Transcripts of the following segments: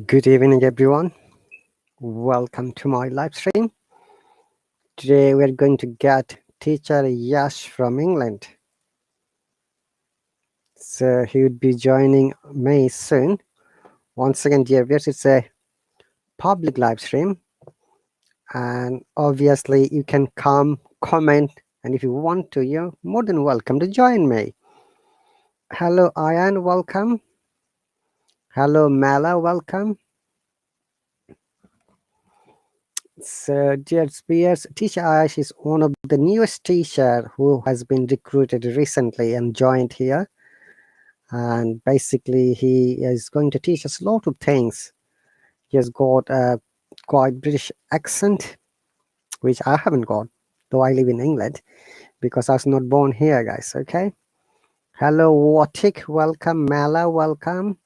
Good evening, everyone. Welcome to my live stream. Today we're going to get Teacher Yas from England. So he would be joining me soon. Once again, dear viewers, it's a public live stream. And obviously you can come, comment, and if you want to, you're more than welcome to join me. Hello, Ayan, welcome. Hello, Mala, welcome. So, dear viewers, Teacher Yas is one of the newest teacher who has been recruited recently and joined here. And basically, he is going to teach us a lot of things. He has got a quite British accent, which I haven't got, though I live in England, because I was not born here, guys. Okay. Hello, Watik, welcome. Mala, welcome.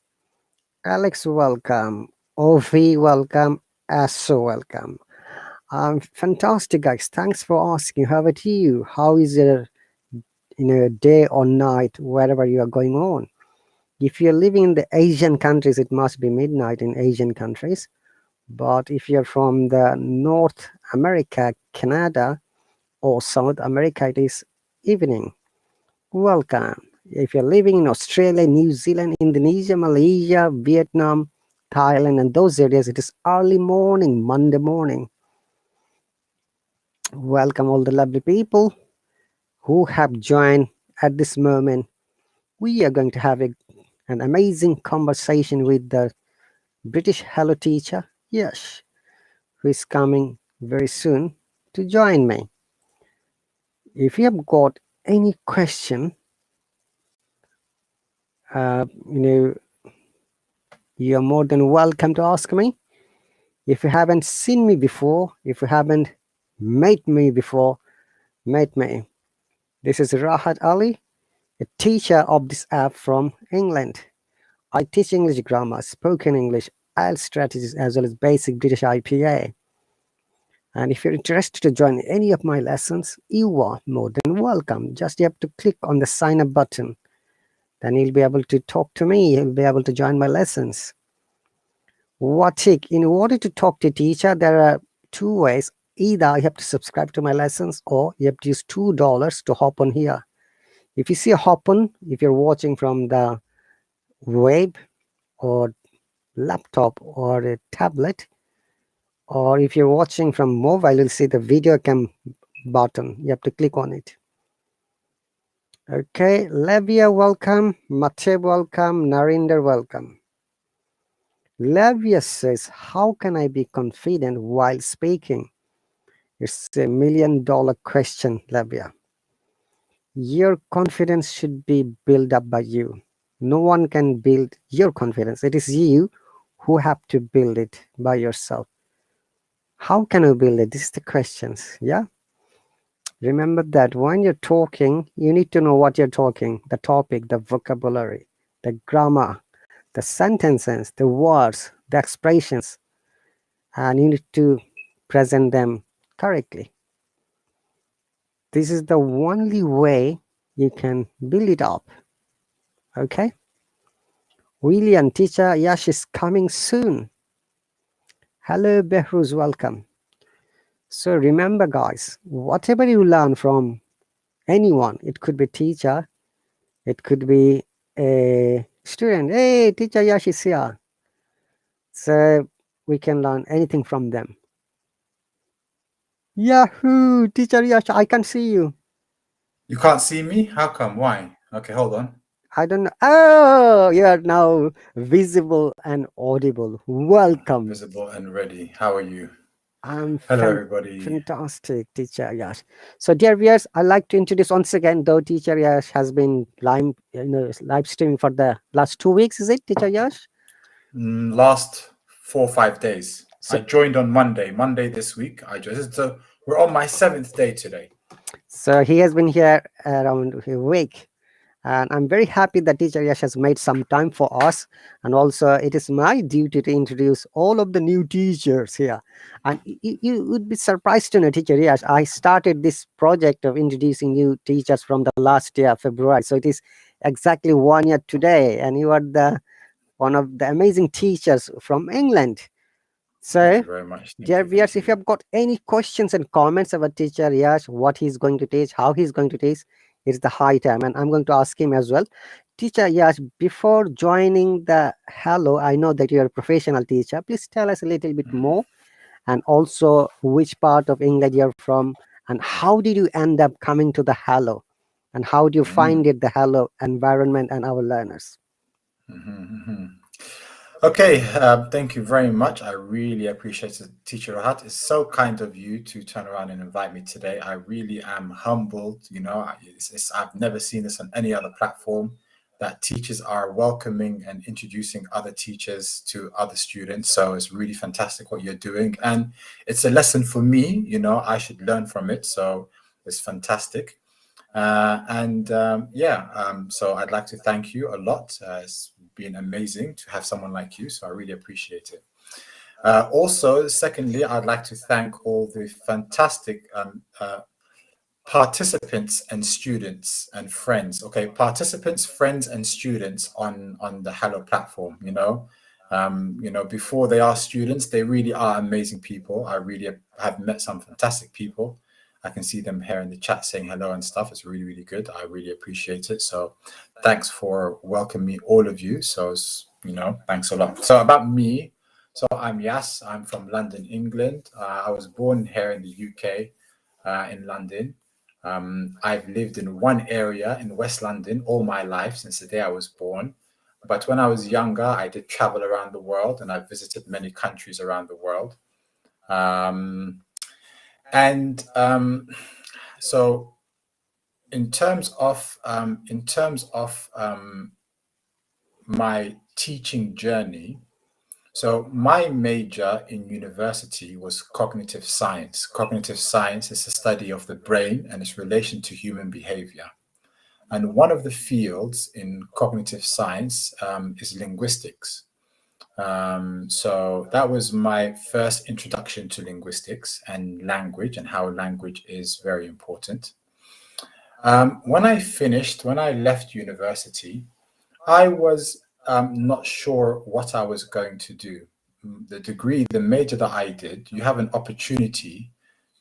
Alex, welcome. Ovi, welcome. Aso, welcome. Fantastic, guys. Thanks for asking. How about you? How is your day or night, wherever you are going on? If you're living in the Asian countries, it must be midnight in Asian countries. But if you're from the North America, Canada, or South America, it is evening. Welcome. If you're living in Australia, New Zealand, Indonesia, Malaysia, Vietnam, Thailand, and those areas, it is early morning, Monday morning. Welcome all the lovely people who have joined at this moment. We are going to have an amazing conversation with the British Hello Teacher, Yash, who is coming very soon to join me. If you have got any question, you are more than welcome to ask me. If you haven't seen me before, if you haven't met me before, meet me. This is RahatAli, a teacher of this app from England. I teach English grammar, spoken English, IELTS strategies, as well as basic British IPA. And if you're interested to join any of my lessons, you are more than welcome. Just you have to click on the sign up button. Then you'll be able to talk to me. You'll be able to join my lessons. In order to talk to a teacher, there are two ways. Either you have to subscribe to my lessons, or you have to use $2 to hop on here. If you see a hop on, if you're watching from the web or laptop or a tablet, or if you're watching from mobile, you'll see the video cam button. You have to click on it. Okay, Levia, welcome. Mate, welcome. Narinder, welcome. Levia says, how can I be confident while speaking? It's $1 million question, Levia. Your confidence should be built up by you. No one can build your confidence. It is you who have to build it by yourself. How can you build it? This is the questions, yeah? Remember that when you're talking, you need to know what you're talking, the topic, the vocabulary, the grammar, the sentences, the words, the expressions, and you need to present them correctly. This is the only way you can build it up. Okay? William, Teacher Yash is coming soon. Hello, Behruz, welcome. So remember, guys, whatever you learn from anyone, it could be teacher, it could be a student. Hey, Teacher Yash is here. So we can learn anything from them. Yahoo! Teacher Yash, I can see you. You can't see me? How come? Why? Okay, hold on. I don't know. Oh, you are now visible and audible. Welcome. Visible and ready. How are you? I'm Hello, everybody. Fantastic, Teacher Yash. So, dear viewers, I'd like to introduce once again, though Teacher Yash has been live streaming for the last 2 weeks, is it, Teacher Yash? Last 4 or 5 days. So, I joined on Monday this week. So we're on my 7th day today. So he has been here around a week. And I'm very happy that Teacher Yash has made some time for us. And also, it is my duty to introduce all of the new teachers here. And you would be surprised to know, Teacher Yash, I started this project of introducing new teachers from the last year, February. So it is exactly 1 year today. And you are the one of the amazing teachers from England. Thank So, you very much. dear viewers, if you have got any questions and comments about Teacher Yas, what he's going to teach, how he's going to teach, it's the high time. And I'm going to ask him as well. Teacher Yas, before joining the Hello, I know that you're a professional teacher. Please tell us a little bit more, and also which part of England you're from, and how did you end up coming to the Hello, and how do you find it, the Hello environment and our learners? Okay, thank you very much. I really appreciate it, Teacher Rahat. It's so kind of you to turn around and invite me today. I really am humbled. You know, I've never seen this on any other platform, that teachers are welcoming and introducing other teachers to other students. So it's really fantastic what you're doing. And it's a lesson for me, you know, I should learn from it. So it's fantastic. So I'd like to thank you a lot. It's been amazing to have someone like you, so I really appreciate it. Also, secondly, I'd like to thank all the fantastic participants and students and friends. Okay, participants, friends, and students on the Hello platform. Before they are students, they really are amazing people. I really have met some fantastic people. I can see them here in the chat saying hello and stuff. It's really, really good. I really appreciate it. So thanks for welcoming me, all of you. So, thanks a lot. So about me, so I'm Yas. I'm from London, England. I was born here in the UK, in London. I've lived in one area in West London all my life since the day I was born. But when I was younger, I did travel around the world, and I visited many countries around the world. So in terms of my teaching journey, so my major in university was cognitive science. Cognitive science is the study of the brain and its relation to human behavior. And one of the fields in cognitive science is linguistics. So that was my first introduction to linguistics and language, and how language is very important. When I left university, I was not sure what I was going to do. The major that I did, you have an opportunity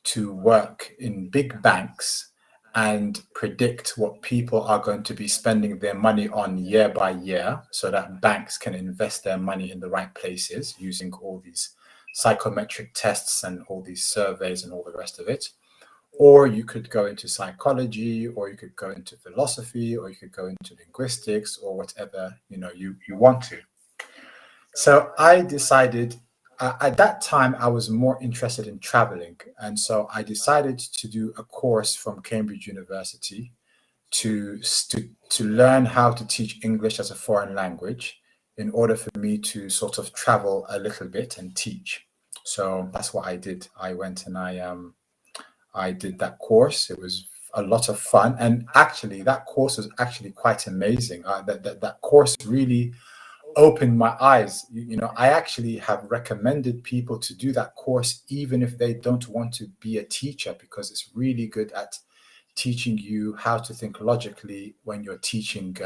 to work in big banks and predict what people are going to be spending their money on year by year, so that banks can invest their money in the right places using all these psychometric tests and all these surveys and all the rest of it. Or you could go into psychology, or you could go into philosophy, or you could go into linguistics, or whatever you want to. So I decided, at that time I was more interested in traveling, and so I decided to do a course from Cambridge University to learn how to teach English as a foreign language, in order for me to sort of travel a little bit and teach. So that's what I did. I went and I did that course. It was a lot of fun, and actually that course was actually quite amazing. That course really opened my eyes. I actually have recommended people to do that course even if they don't want to be a teacher, because it's really good at teaching you how to think logically when you're teaching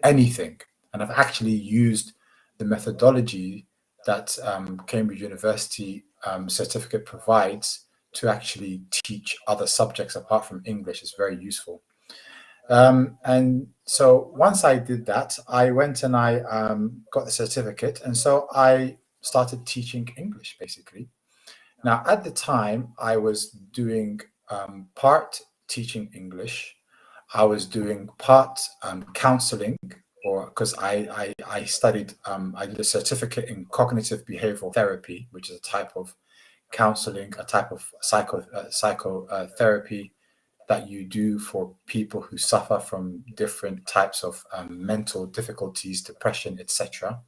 anything. And I've actually used the methodology that Cambridge University certificate provides to actually teach other subjects apart from English. Is very useful. And so once I did that, I went and I got the certificate, and so I started teaching English, basically. Now, at the time, I was doing part teaching English. I was doing part counseling, or because I studied, I did a certificate in cognitive behavioral therapy, which is a type of counseling, a type of psychotherapy that you do for people who suffer from different types of mental difficulties, depression, etc.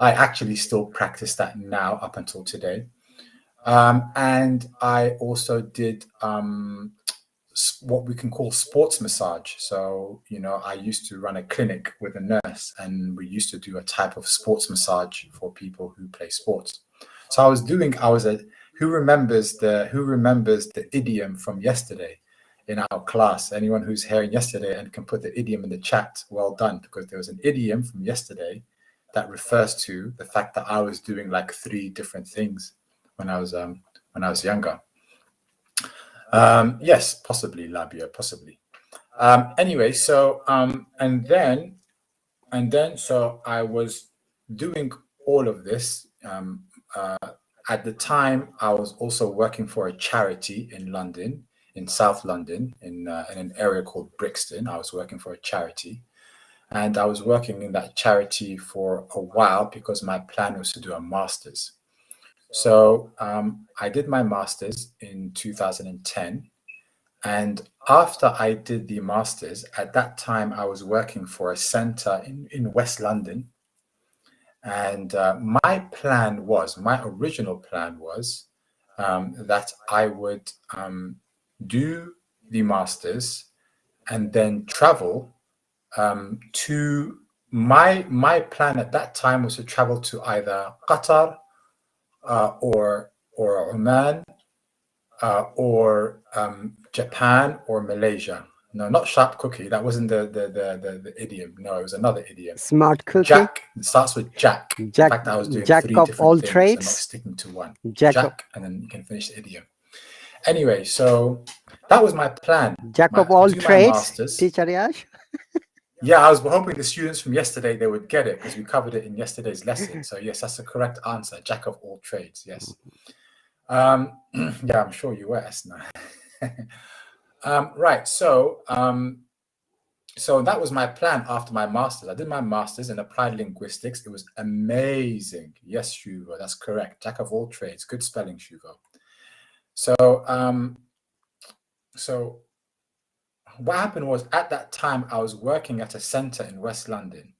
I actually still practice that now up until today. And I also did what we can call sports massage. So, I used to run a clinic with a nurse, and we used to do a type of sports massage for people who play sports. So who remembers the idiom from yesterday in our class? Anyone who's here yesterday and can put the idiom in the chat, well done, because there was an idiom from yesterday that refers to the fact that I was doing like 3 different things when I was younger. Yes, possibly, Labia, possibly. Anyway, so and then so I was doing all of this. At the time, I was also working for a charity in London, in South London, in an area called Brixton. I was working for a charity, and I was working in that charity for a while because my plan was to do a master's. So I did my master's in 2010. And after I did the master's, at that time, I was working for a center in West London. And my original plan was that I would do the master's and then travel to my plan at that time was to travel to either Qatar or Oman or Japan or Malaysia. No, not sharp cookie. That wasn't the idiom. No, it was another idiom. Smart cookie. Jack. It starts with Jack. Jack. In fact, I was doing Jack 3 of different all things trades. and not sticking to one. Jack, and then you can finish the idiom. Anyway, so that was my plan. Jack of all trades, masters. Teacher Yas. Yeah, I was hoping the students from yesterday, they would get it because we covered it in yesterday's lesson. So yes, that's the correct answer. Jack of all trades. Yes. Yeah, I'm sure you were, Esna. Right. So that was my plan after my master's. I did my master's in applied linguistics. It was amazing. Yes, Shuvo, that's correct. Jack of all trades. Good spelling, Shuvo. So what happened was at that time, I was working at a center in West London.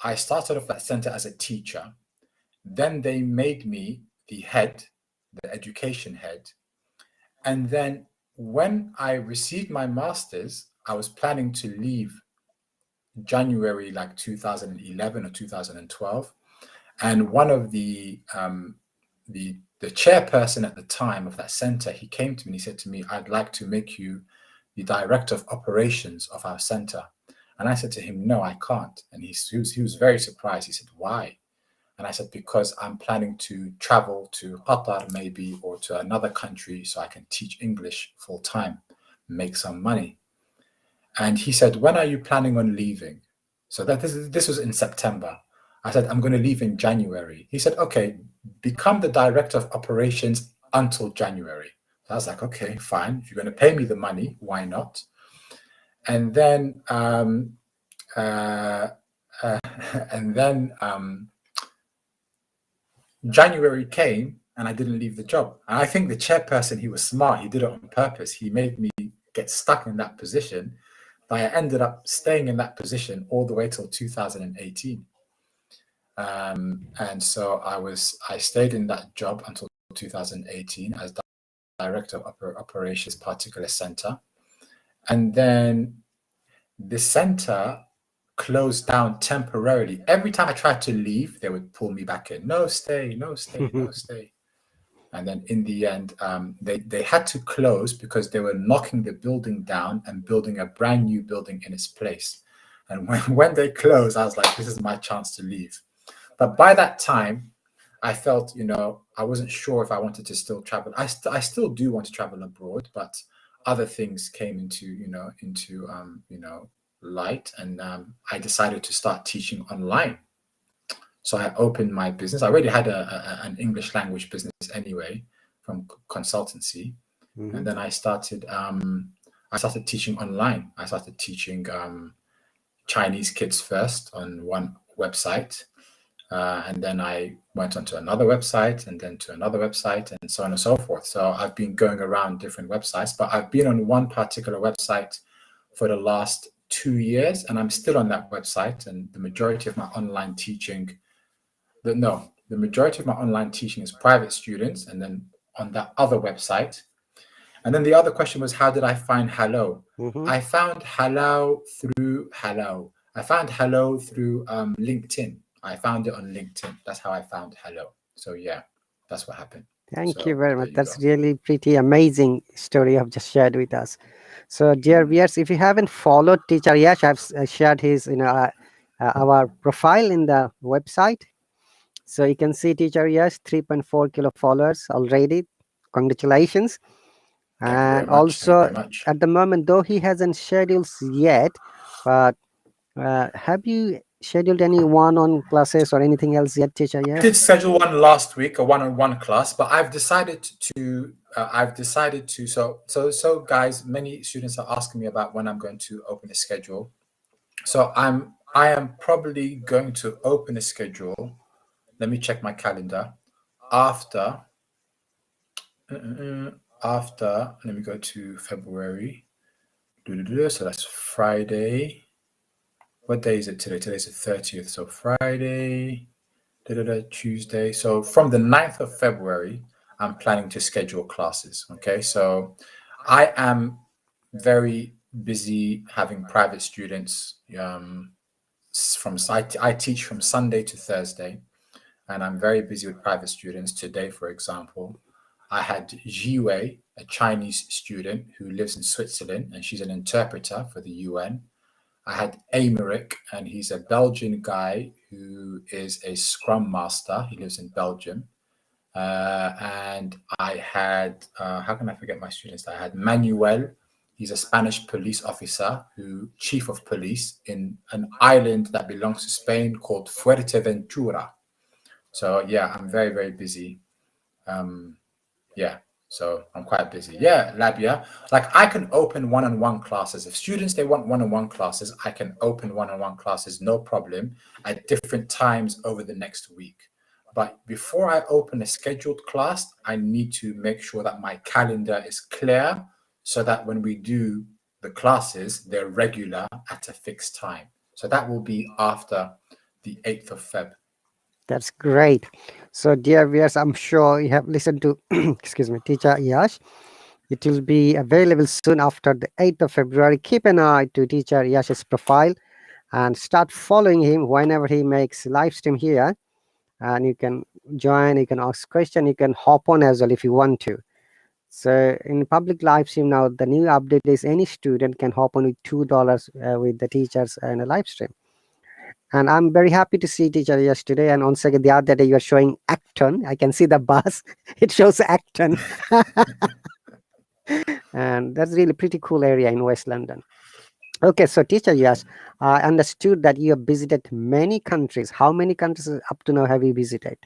I started off that center as a teacher. Then they made me the head, the education head. And then when I received my master's, I was planning to leave January like 2011 or 2012. And one of the chairperson at the time of that center, he came to me and he said to me, I'd like to make you the director of operations of our center. And I said to him, no, I can't. And he was very surprised. He said, why? And I said, because I'm planning to travel to Qatar maybe or to another country so I can teach English full time, make some money. And he said, when are you planning on leaving? So this was in September. I said, I'm going to leave in January. He said, okay, become the director of operations until January. So I was like, okay, fine. If you're going to pay me the money, why not? And then January came and I didn't leave the job. And I think the chairperson, he was smart. He did it on purpose. He made me get stuck in that position. But I ended up staying in that position all the way till 2018. And so I stayed in that job until 2018 as director of operations particular center. And then the center closed down temporarily. Every time I tried to leave, they would pull me back in. No, stay, no, stay, no, stay. And then in the end, they had to close because they were knocking the building down and building a brand new building in its place. And when they closed, I was like, this is my chance to leave. But by that time, I felt, I wasn't sure if I wanted to still travel. I still do want to travel abroad, but other things came into light, and I decided to start teaching online. So I opened my business. I already had an English language business anyway from consultancy, and then I started teaching online. I started teaching Chinese kids first on one website. And then I went onto another website and then to another website and so on and so forth. So I've been going around different websites, but I've been on one particular website for the last 2 years, and I'm still on that website. And the majority of my online teaching, the majority of my online teaching is private students, and then on that other website. And then the other question was, how did I find Hallo? I found Hallo through Hallo. I found Hallo through LinkedIn. I found it on LinkedIn. That's how I found Hallo. So yeah, that's what happened. Thank you very much. That's really pretty amazing story you have just shared with us. So dear viewers, if you haven't followed Teacher Yas, I've shared his our profile in the website. So you can see Teacher Yas, 3.4 kilo followers already. Congratulations. Thank you very And much. Thank you also very much. at the moment, though he hasn't schedules yet, but have you scheduled any one-on classes or anything else yet, Teacher I Yas? did schedule one last week, a one-on-one class, but I've decided to. So guys, many students are asking me about when I'm going to open a schedule. So I am probably going to open a schedule. Let me check my calendar. After let me go to February. So that's Friday. What day is it today? Today's the 30th. So Friday, Tuesday. So from the 9th of February, I'm planning to schedule classes. Okay. So I am very busy having private students. I teach from Sunday to Thursday, and I'm very busy with private students. Today, for example, I had Jiwei, a Chinese student who lives in Switzerland, and she's an interpreter for the UN. I had Aymeric, and he's a Belgian guy who is a Scrum Master. He lives in Belgium. And I had, how can I forget my students? I had Manuel. He's a Spanish police officer, chief of police in an island that belongs to Spain called Fuerteventura. So yeah, I'm very, very busy. Yeah, so I'm quite busy. Yeah, Labia. Like I can open one-on-one classes. If students, they want one-on-one classes, I can open one-on-one classes, no problem, at different times over the next week. But before I open a scheduled class, I need to make sure that my calendar is clear so that when we do the classes, they're regular at a fixed time. So that will be after the 8th of Feb. That's great. So, dear viewers, I'm sure you have listened to, excuse me, Teacher Yash. It will be available soon after the 8th of February. Keep an eye to Teacher Yash's profile and start following him whenever he makes live stream here. And you can join, you can ask question, you can hop on as well if you want to. So in public live stream now, the new update is any student can hop on with $2 with the teachers in a live stream. And I'm very happy to see Teacher Yash today. And once again, the other day you are showing Acton. I can see the bus. It shows Acton. And that's really pretty cool area in West London. Okay, so Teacher Yash, I understood that you have visited many countries. How many countries up to now have you visited?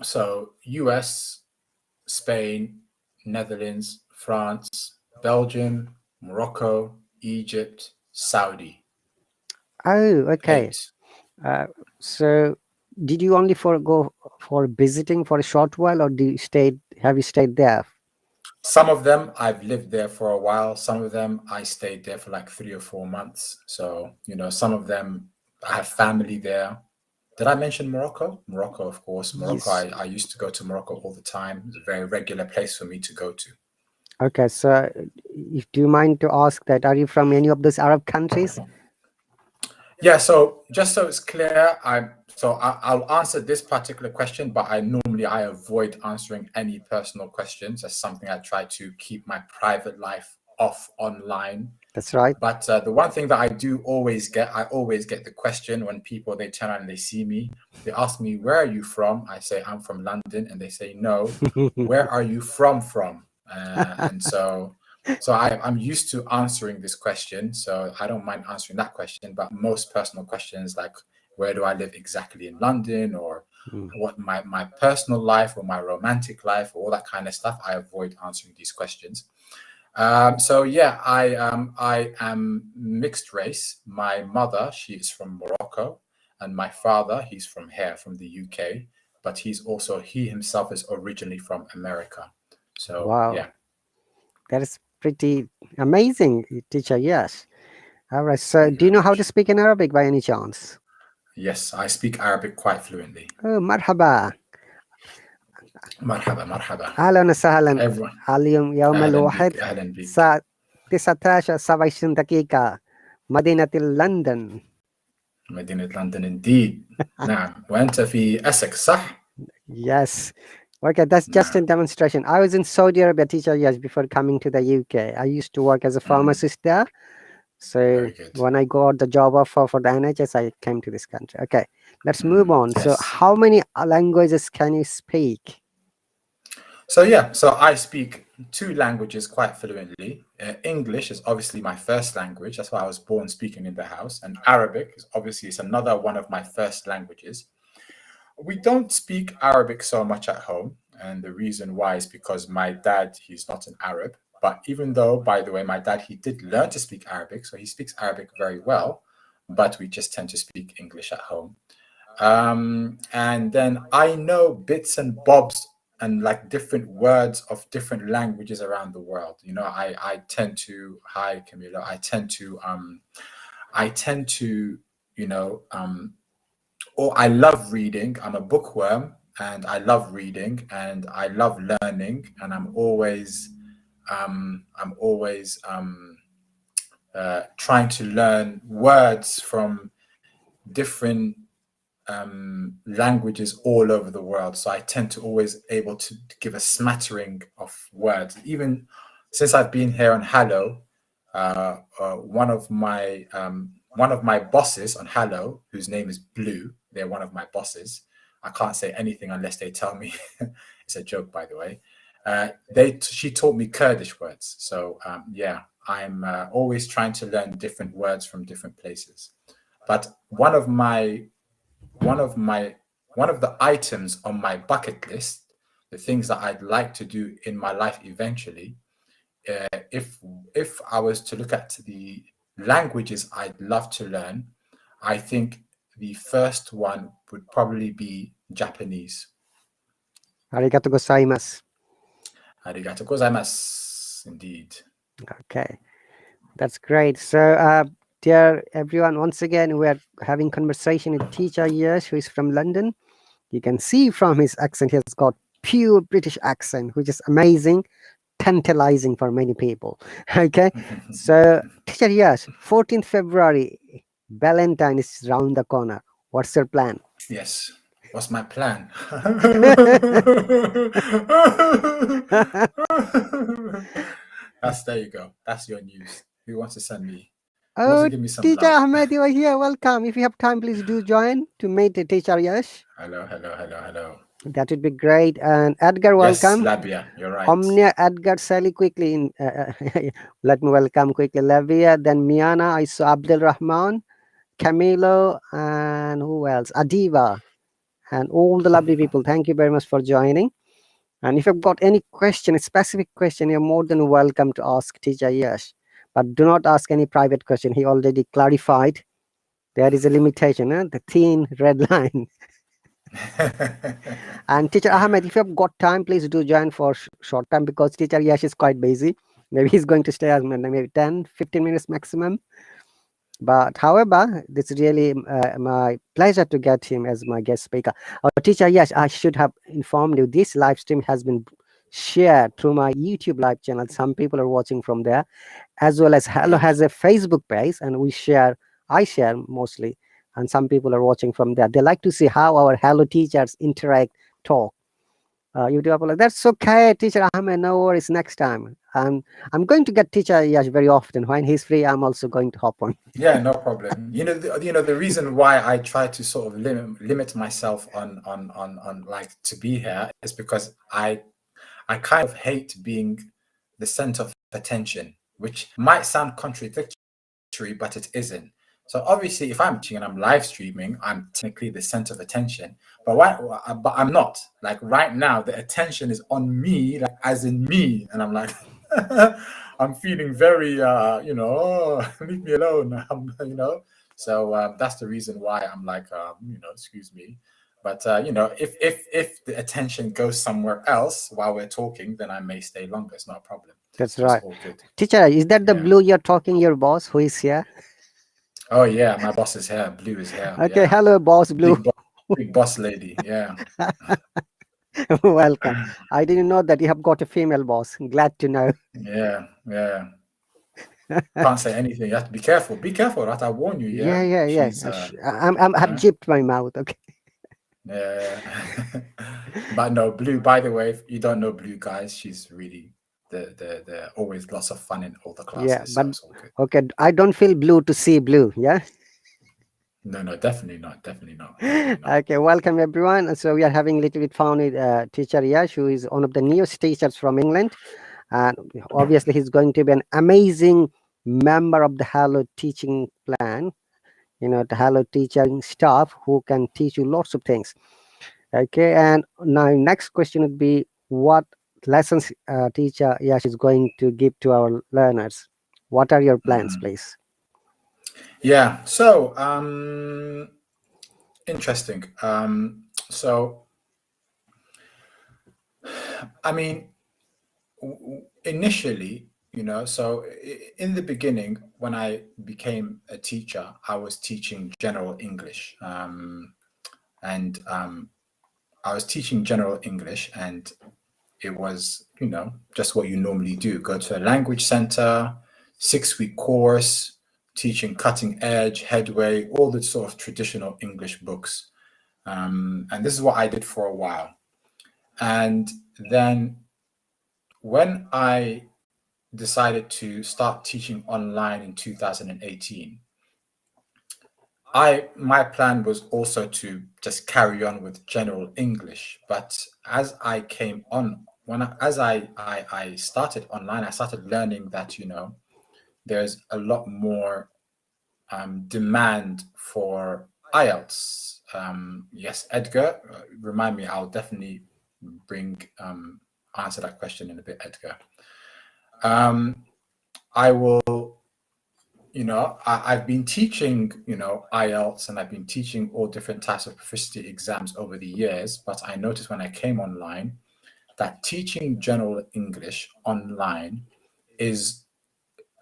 So US, Spain, Netherlands, France, Belgium, Morocco, Egypt, Saudi. Oh, okay. 8. So did you only go for visiting for a short while, or have you stayed there? Some of them I've lived there for a while. Some of them I stayed there for like 3 or 4 months. So, some of them I have family there. Did I mention Morocco? Morocco, of course. Morocco, Yes. I used to go to Morocco all the time. It's a very regular place for me to go to. Okay, so if do you mind to ask that, are you from any of those Arab countries? Yeah, so just so it's clear, I'll answer this particular question, but I avoid answering any personal questions. That's something I try to keep my private life off online. That's right. But the one thing that I always get the question when people, they turn around and they see me, they ask me, where are you from? I say, I'm from London. And they say, no, where are you from? And so I'm used to answering this question. So I don't mind answering that question. But most personal questions like, where do I live exactly in London, or what my personal life or my romantic life or all that kind of stuff, I avoid answering these questions. So yeah, I am mixed race. My mother, she is from Morocco, and my father, he's from the UK, but he himself is originally from America. So Wow, yeah. that is pretty amazing, Teacher. Yes. All right. So, Thank you do you very know how to much. speak in Arabic by any chance? Yes, I speak Arabic quite fluently. Oh, marhaba. مرحبا مرحبا. أهلا وسهلا. Everyone. اليوم يوم أهلا الواحد بك أهلا بك. الساعة 19:27 دقيقة مدينة لندن. مدينة لندن indeed. نعم، وأنت في أسكس صح؟ Yes. Okay, that's just a demonstration. I was in Saudi Arabia, Teacher Yas, before coming to the UK. I used to work as a pharmacist there. So Very good. when I got the job offer for the NHS, I came to this country. Okay, let's move on. So Yes. how many languages can you speak? So yeah, so I speak two languages quite fluently. English is obviously my first language. That's why I was born speaking in the house. And Arabic is obviously it's another one of my first languages. We don't speak Arabic so much at home, and the reason why is because my dad, he's not an Arab. But even though, by the way, my dad, he did learn to speak Arabic, so he speaks Arabic very well, but we just tend to speak English at home. And then I know bits and bobs and like different words of different languages around the world. You know, I tend to, hi Camila, I tend to, you know, or I love reading. I'm a bookworm and I love reading and I love learning, and I'm always trying to learn words from different languages all over the world. So I tend to always able to give a smattering of words. Even since I've been here on Hallo, one of my bosses on Hallo, whose name is Blue, they're one of my bosses. I can't say anything unless they tell me. It's a joke, by the way. She taught me Kurdish words. So yeah, I'm always trying to learn different words from different places. But one of the items on my bucket list, the things that I'd like to do in my life eventually, if I was to look at the languages I'd love to learn, I think the first one would probably be Japanese. Arigato gozaimasu. Arigato gozaimasu. Indeed. Okay, that's great. So, dear everyone, once again, we are having conversation with Teacher Yas, who is from London. You can see from his accent, he has got pure British accent, which is amazing, tantalizing for many people. Okay, so Teacher Yas, 14th February, Valentine is round the corner. What's your plan? Yes. What's my plan? There you go. That's your news. Who wants to send me? Who wants to Oh, give me some Teacher love? Ahmed, you are here. Welcome. If you have time, please do join to meet Teacher Yash. Hello, hello, hello, hello. That would be great. And Edgar, Yes, welcome. Labia, you're right. Omnia, Edgar, Sally, quickly. Let me welcome quickly Lavia, then Miana. I saw Abdul Rahman, Camilo, and who else? Adiva, and all the lovely people. Thank you very much for joining. And if you've got any question, a specific question, you're more than welcome to ask Teacher Yash. But do not ask any private question. He already clarified there is a limitation, the thin red line. And Teacher Ahmed, if you have got time, please do join for short time, because Teacher Yash is quite busy. Maybe he's going to stay as maybe 10, 15 minutes maximum. But however, it's really my pleasure to get him as my guest speaker. Teacher Yash, I should have informed you, this live stream has been shared through my YouTube live channel. Some people are watching from there, as well as Hallo has a Facebook page, and I share mostly, and some people are watching from there. They like to see how our Hallo teachers interact, talk. You do apologize. That's okay, Teacher Ahmed. No worries. Next time, I'm going to get Teacher Yash very often. When he's free, I'm also going to hop on. Yeah, no problem. The reason why I try to sort of limit myself on like to be here is because I kind of hate being the center of attention, which might sound contradictory, but it isn't. So obviously, if I'm teaching and I'm live streaming, I'm technically the center of attention. But but I'm not. Like right now, the attention is on me, like as in me, and I'm like, I'm feeling very, leave me alone. So that's the reason why I'm like, excuse me. But if the attention goes somewhere else while we're talking, then I may stay longer. It's not a problem. That's So it's right. all good. Teacher, is that the Yeah. Blue you're talking, your boss who is here? Oh yeah, my boss is here. Blue is here. Okay, Yeah. hello, boss Blue. Big boss lady. Yeah. Welcome. I didn't know that you have got a female boss. Glad to know. Yeah. Yeah. Can't say anything. You have to be careful. Be careful, right? I warn you. Yeah, Yeah. yeah, yeah. She's I've jipped my mouth. Okay. yeah. But no, Blue, by the way, if you don't know Blue, guys, she's really the always lots of fun in all the Yeah, classes, so but it's all good. okay, I don't feel blue to see blue. Yeah. No, definitely not, definitely not, definitely not. Okay, welcome everyone. So we are having a little bit fun with Teacher Yas, who is one of the newest teachers from England, and obviously he's going to be an amazing member of the Hello teaching plan. The Hello teaching staff who can teach you lots of things. Okay, and now next question would be what lessons Teacher Yash is going to give to our learners. What are your plans, please? Yeah, so interesting. So I mean, initially, so in the beginning, when I became a teacher, I was teaching general English, and I was teaching general English, and it was, just what you normally do: go to a language center, 6-week course, teaching cutting edge, headway, all the sort of traditional English books. And this is what I did for a while. And then when I decided to start teaching online in 2018, my plan was also to just carry on with general English. But as I came on, as I started online, I started learning that there's a lot more demand for IELTS. Yes, Edgar, remind me. I'll definitely answer that question in a bit, Edgar. I will, I've been teaching, IELTS, and I've been teaching all different types of proficiency exams over the years. But I noticed when I came online that teaching general English online is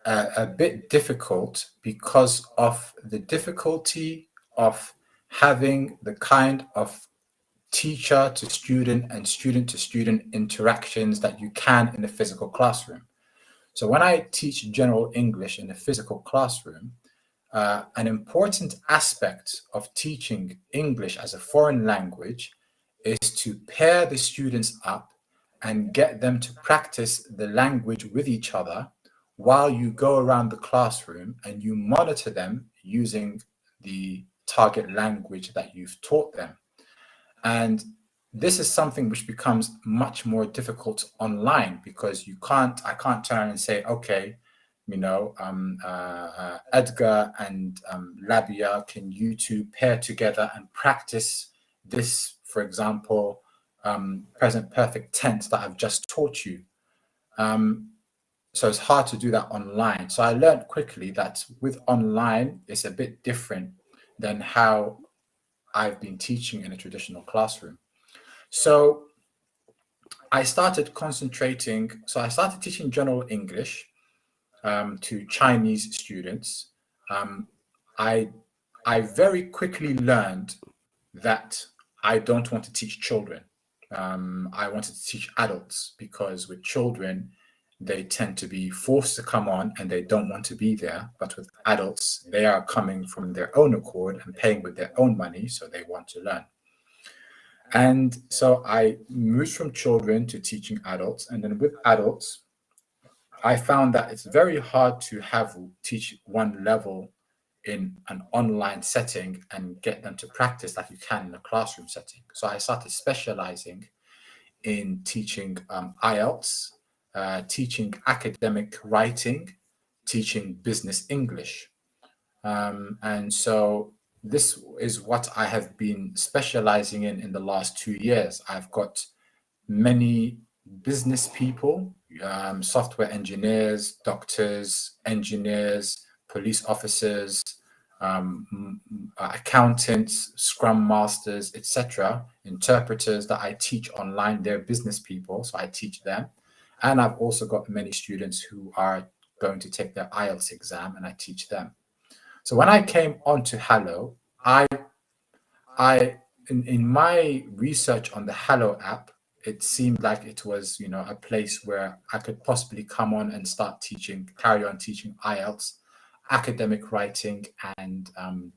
a bit difficult because of the difficulty of having the kind of teacher to student and student to student interactions that you can in a physical classroom. So when I teach general English in a physical classroom, an important aspect of teaching English as a foreign language is to pair the students up and get them to practice the language with each other while you go around the classroom and you monitor them using the target language that you've taught them. And this is something which becomes much more difficult online because I can't turn and say, okay, Edgar and Labia, can you two pair together and practice this, for example, present perfect tense that I've just taught you? So it's hard to do that online. So I learned quickly that with online, it's a bit different than how I've been teaching in a traditional classroom. So I started concentrating. So I started teaching general English to Chinese students. I very quickly learned that I don't want to teach children. I wanted to teach adults because with children, they tend to be forced to come on and they don't want to be there. But with adults, they are coming from their own accord and paying with their own money, so they want to learn. And so I moved from children to teaching adults. And then with adults, I found that it's very hard to teach one level in an online setting and get them to practice like you can in a classroom setting. So I started specializing in teaching IELTS, teaching academic writing, teaching business English. And so this is what I have been specializing in the last 2 years. I've got many business people, software engineers, doctors, engineers, police officers, accountants, scrum masters, etc., interpreters that I teach online. They're business people, so I teach them. And I've also got many students who are going to take their IELTS exam, and I teach them. So when I came onto Hallo, in my research on the Hallo app, it seemed like it was, a place where I could possibly come on and carry on teaching IELTS, academic writing, and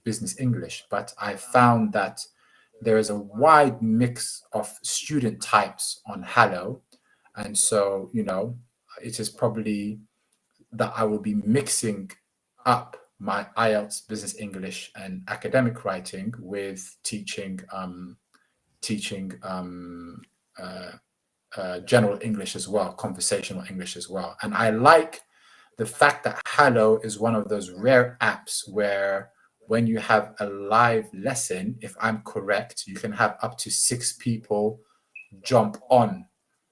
business English. But I found that there is a wide mix of student types on Hallo. And so, it is probably that I will be mixing up my IELTS, business English, and academic writing with teaching general English as well, conversational English as well. And I like the fact that Hallo is one of those rare apps where when you have a live lesson, if I'm correct, you can have up to 6 people jump on,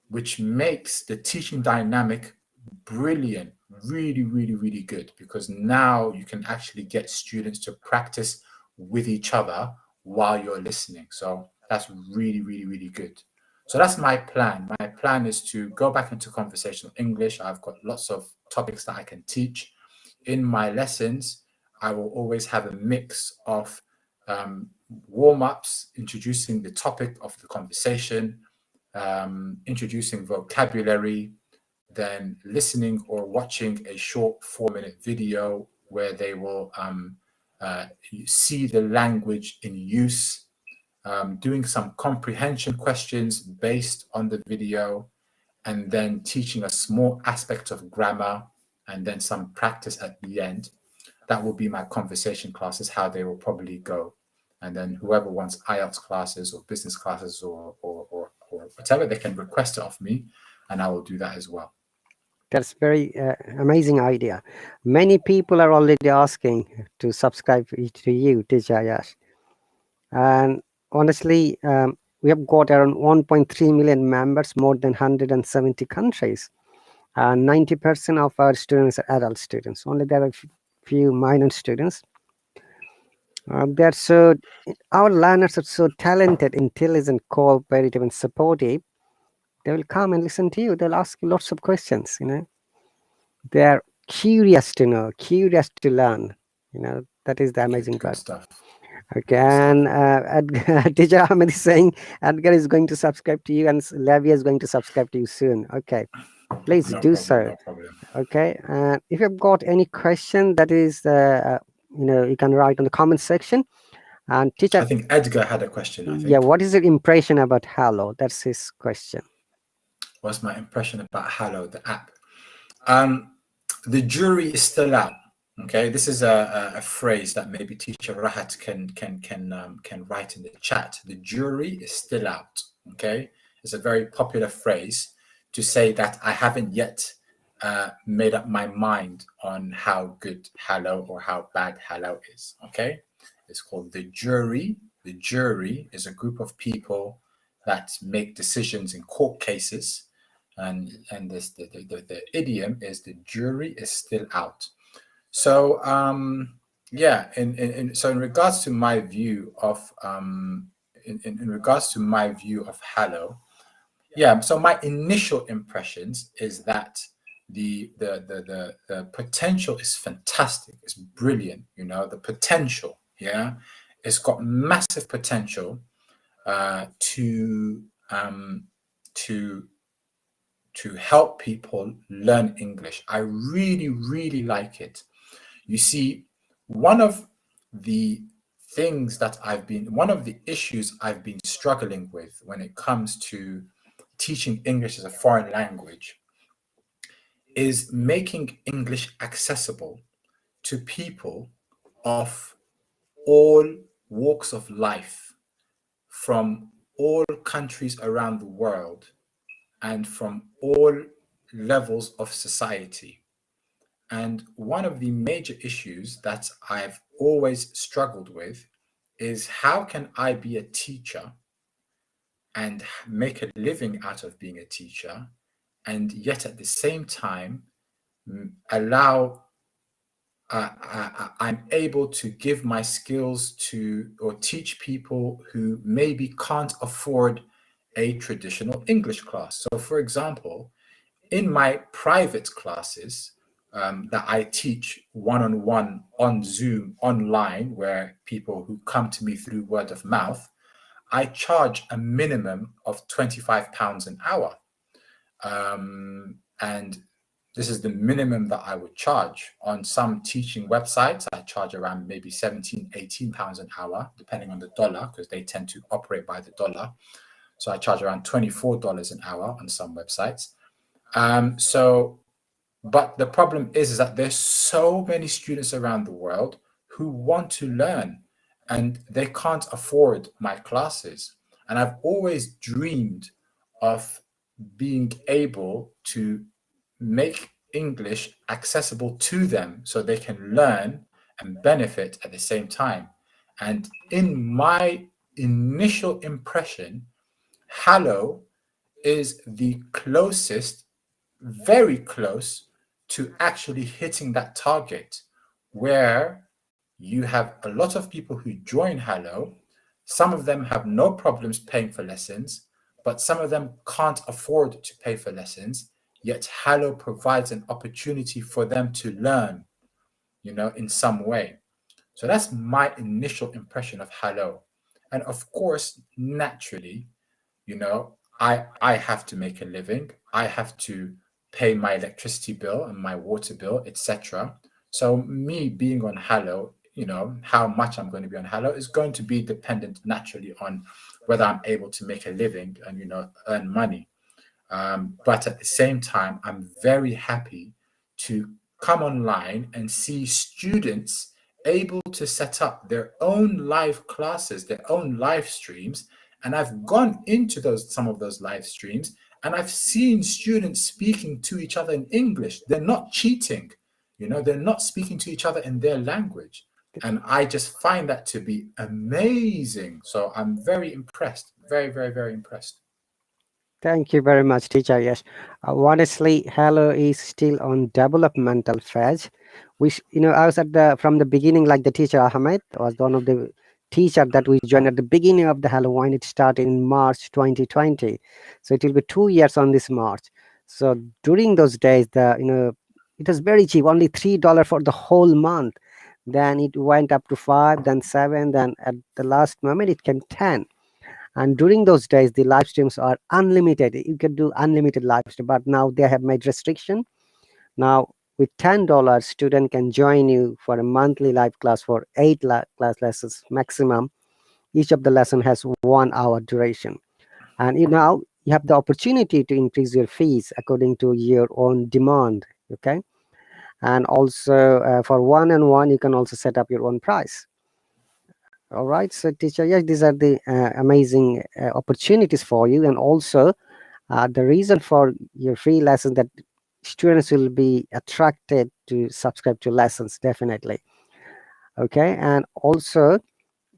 which makes the teaching dynamic brilliant, really, really, really good, because now you can actually get students to practice with each other while you're listening. So that's really, really, really good. So that's my plan. My plan is to go back into conversational English. I've got lots of topics that I can teach. In my lessons, I will always have a mix of warm-ups, introducing the topic of the conversation, introducing vocabulary, then listening or watching a short 4-minute video where they will see the language in use, doing some comprehension questions based on the video, and then teaching a small aspect of grammar, and then some practice at the end. That will be my conversation classes, how they will probably go. And then whoever wants IELTS classes or business classes or whatever, they can request it of me, and I will do that as well. That's very amazing idea. Many people are already asking to subscribe to you, Teacher Yas. And honestly, we have got around 1.3 million members, more than 170 countries. 90% of our students are adult students. Only there are a few minor students. Our learners are so talented, intelligent, cooperative, and supportive. They will come and listen to you. They'll ask you lots of questions. They are curious to know, curious to learn. That is the amazing part. Stuff. Okay, and Teacher Ahmed is saying Edgar is going to subscribe to you and Lavia is going to subscribe to you soon. Okay, please do so. No problem. Okay, if you've got any question, that is, you can write on the comment section. And Teacher, I think Edgar had a question. I think. Yeah, what is your impression about Hallo? That's his question. What's my impression about Hallo, the app? The jury is still out. Okay, this is a phrase that maybe Teacher Rahat can write in the chat. The jury is still out. Okay, it's a very popular phrase to say that I haven't yet made up my mind on how good Hallo or how bad Hallo is. Okay, it's called the jury. The jury is a group of people that make decisions in court cases, and the idiom is the jury is still out. So yeah, so in regards to my view of in regards to my view of Hallo, yeah. So my initial impressions is that the potential is fantastic. It's brilliant. The potential. Yeah, it's got massive potential to help people learn English. I really, really like it. You see, one of the issues I've been struggling with when it comes to teaching English as a foreign language is making English accessible to people of all walks of life, from all countries around the world, and from all levels of society. And one of the major issues that I've always struggled with is, how can I be a teacher and make a living out of being a teacher, and yet at the same time I'm able to give my skills to or teach people who maybe can't afford a traditional English class. So for example, in my private classes that I teach one-on-one on Zoom online, where people who come to me through word of mouth, I charge a minimum of £25 an hour. And this is the minimum that I would charge. On some teaching websites, I charge around maybe £17-18 an hour, depending on the dollar, because they tend to operate by the dollar. So I charge around $24 an hour on some websites. So But the problem is that there's so many students around the world who want to learn and they can't afford my classes. And I've always dreamed of being able to make English accessible to them so they can learn and benefit at the same time. And in my initial impression, Hallo is the closest, very close to actually hitting that target, where you have a lot of people who join Hallo. Some of them have no problems paying for lessons, but some of them can't afford to pay for lessons. Yet Hallo provides an opportunity for them to learn, in some way. So that's my initial impression of Hallo. And of course, naturally, I have to make a living. I have to pay my electricity bill and my water bill, etc. So me being on Hallo, how much I'm going to be on Hallo is going to be dependent naturally on whether I'm able to make a living and earn money. But at the same time, I'm very happy to come online and see students able to set up their own live classes, their own live streams. And I've gone into some of those live streams, and I've seen students speaking to each other in English. They're not cheating, they're not speaking to each other in their language. And I just find that to be amazing. So I'm very impressed, very, very, very impressed. Thank you very much, Teacher Yes. Honestly, Hello is still on developmental phase. I was from the beginning, like the teacher Ahmed was one of the teacher that we joined at the beginning of the Hello when it started in March 2020. So it will be 2 years on this March. So during those days, it was very cheap, only $3 for the whole month. Then it went up to 5, then 7, then at the last moment it came 10. And during those days the live streams are unlimited, you can do unlimited live stream, but now they have made restriction. Now with $10 student can join you for a monthly live class for 8 class lessons maximum. Each of the lesson has 1 hour duration, and you have the opportunity to increase your fees according to your own demand. Okay. And also for one-on-one you can also set up your own price. All right, so teacher, yes, these are the amazing opportunities for you, and also the reason for your free lessons, that students will be attracted to subscribe to lessons, definitely. Okay, and also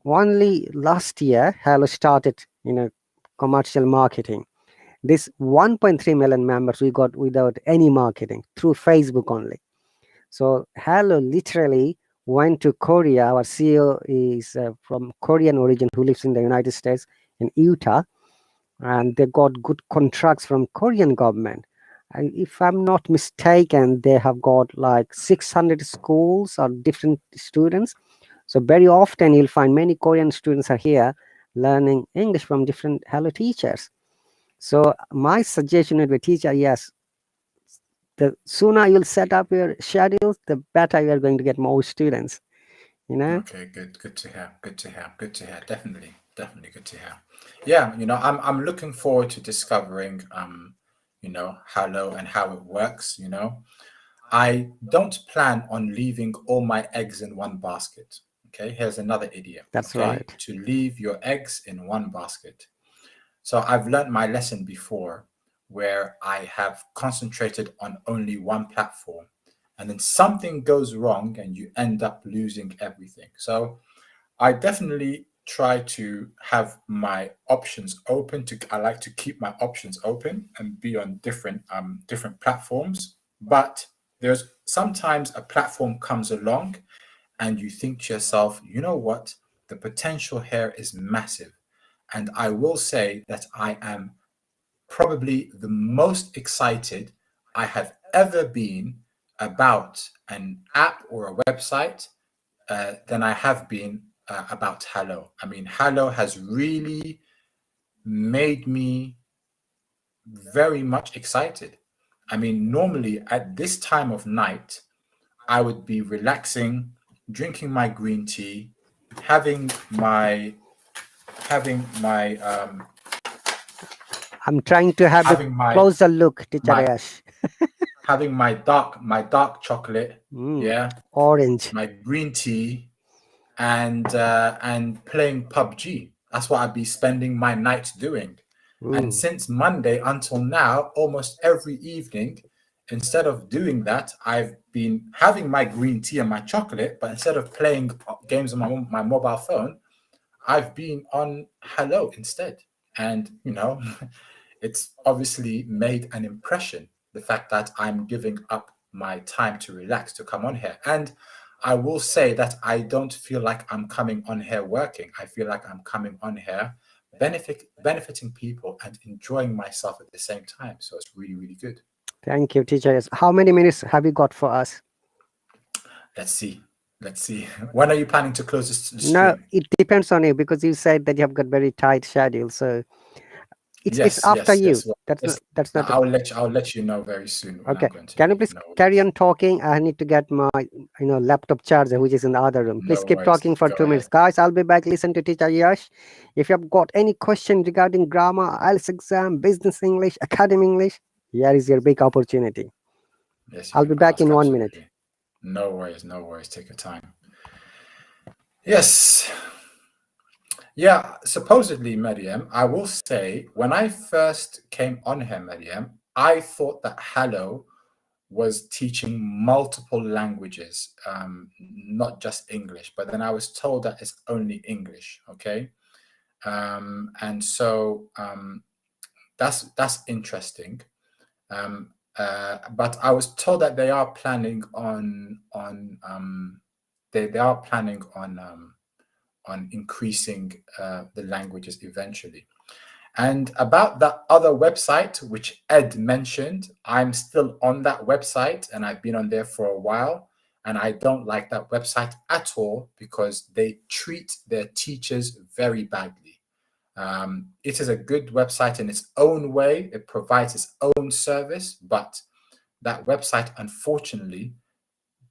only last year Hello started commercial marketing. This 1.3 million members we got without any marketing, through Facebook only. So Hello literally went to Korea. Our CEO is from Korean origin who lives in the United States in Utah, and they got good contracts from Korean government. And if I'm not mistaken, they have got like 600 schools or different students. So very often you'll find many Korean students are here learning English from different Hello teachers. So my suggestion would be, teacher, yes, the sooner you'll set up your schedules, the better you are going to get more students. Okay, good to hear. Good to hear. Good to hear. Definitely good to hear. Yeah, I'm looking forward to discovering Hello and how it works. I don't plan on leaving all my eggs in one basket. Okay, here's another idiom. That's Okay, right. to leave your eggs in one basket. So I've learned my lesson before, where I have concentrated on only one platform, and then something goes wrong and you end up losing everything. So I definitely try to have my options open. I like to keep my options open and be on different platforms. But there's sometimes a platform comes along and you think to yourself, you know what? The potential here is massive. And I will say that I am probably the most excited I have ever been about an app or a website than I have been about Hello. I mean, Hello has really made me very much excited. I mean, normally at this time of night, I would be relaxing, drinking my green tea, having my I'm trying to have a having my closer look, teacher my Yash. having my dark chocolate, yeah, Orange. my green tea, and playing PUBG. That's what I'd be spending my nights doing. And since Monday until now, almost every evening, instead of doing that, I've been having my green tea and my chocolate, but instead of playing games on my mobile phone, I've been on Hello instead. And, you know, it's obviously made an impression, the fact that I'm giving up my time to relax to come on here. And I will say that I don't feel like I'm coming on here working. I feel like I'm coming on here benefiting people and enjoying myself at the same time. So it's really, really good. Thank you, Teacher Yas. How many minutes have you got for us? Let's see. When are you planning to close this stream? No, it depends on you, because you said that you have got very tight schedule. So it's after you. That's not. I'll let you know very soon. When Okay. I'm going to Can you please carry on talking? I need to get my laptop charger, which is in the other room. Please keep talking for 2 minutes, guys. I'll be back. Listen to Teacher Yash. If you have got any question regarding grammar, IELTS exam, business English, academy English, here is your big opportunity. Yes, I'll be back in 1 minute. No worries. Take your time. Yes. Yeah, supposedly, Mariam, I will say, when I first came on here, Mariam, I thought that Hello was teaching multiple languages, not just English, but then I was told that it's only English, okay? And so that's interesting. But I was told that they are planning on increasing the languages eventually. And about that other website, which Ed mentioned, I'm still on that website and I've been on there for a while. And I don't like that website at all because they treat their teachers very badly. It is a good website in its own way. It provides its own service, but that website, unfortunately,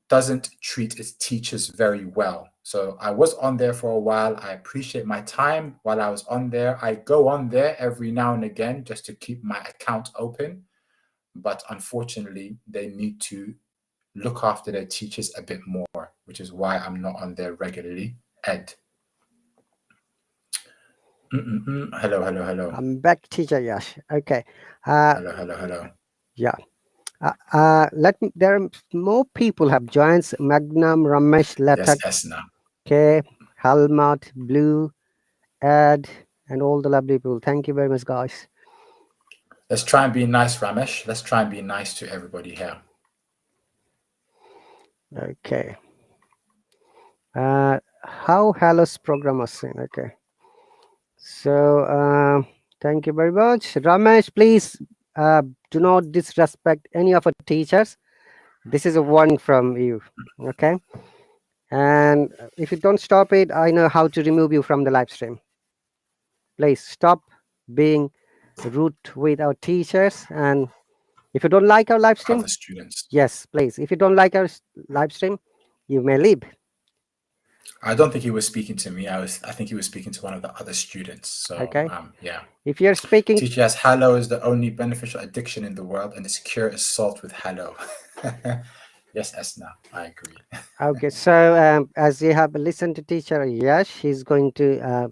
doesn't treat its teachers very well. So I was on there for a while. I appreciate my time while I was on there. I go on there every now and again just to keep my account open. But unfortunately, they need to look after their teachers a bit more, which is why I'm not on there regularly. Ed. Hello. I'm back, Teacher Yash. Okay. Hello. Yeah. There are more people have joined. Magnum, Ramesh, Latak, Yes, now. K, Halmat, Blue, Ed, and all the lovely people. Thank you very much, guys. Let's try and be nice, Ramesh. Let's try and be nice to everybody here. Okay. How Hello's program was seen. Okay. So thank you very much. Ramesh, please do not disrespect any of our teachers. This is a warning from you. Okay. And if you don't stop it, I know how to remove you from the live stream. Please stop being rude with our teachers. And if you don't like our live stream, Other students. yes, please. If you don't like our live stream, you may leave. I don't think he was speaking to me. I think he was speaking to one of the other students. So okay. Yeah. If you're speaking, Teacher Yas, Hello is the only beneficial addiction in the world, and its cure is salt with Hello. Yes, Esna, I agree. Okay, so as you have listened to Teacher Yash, he's going to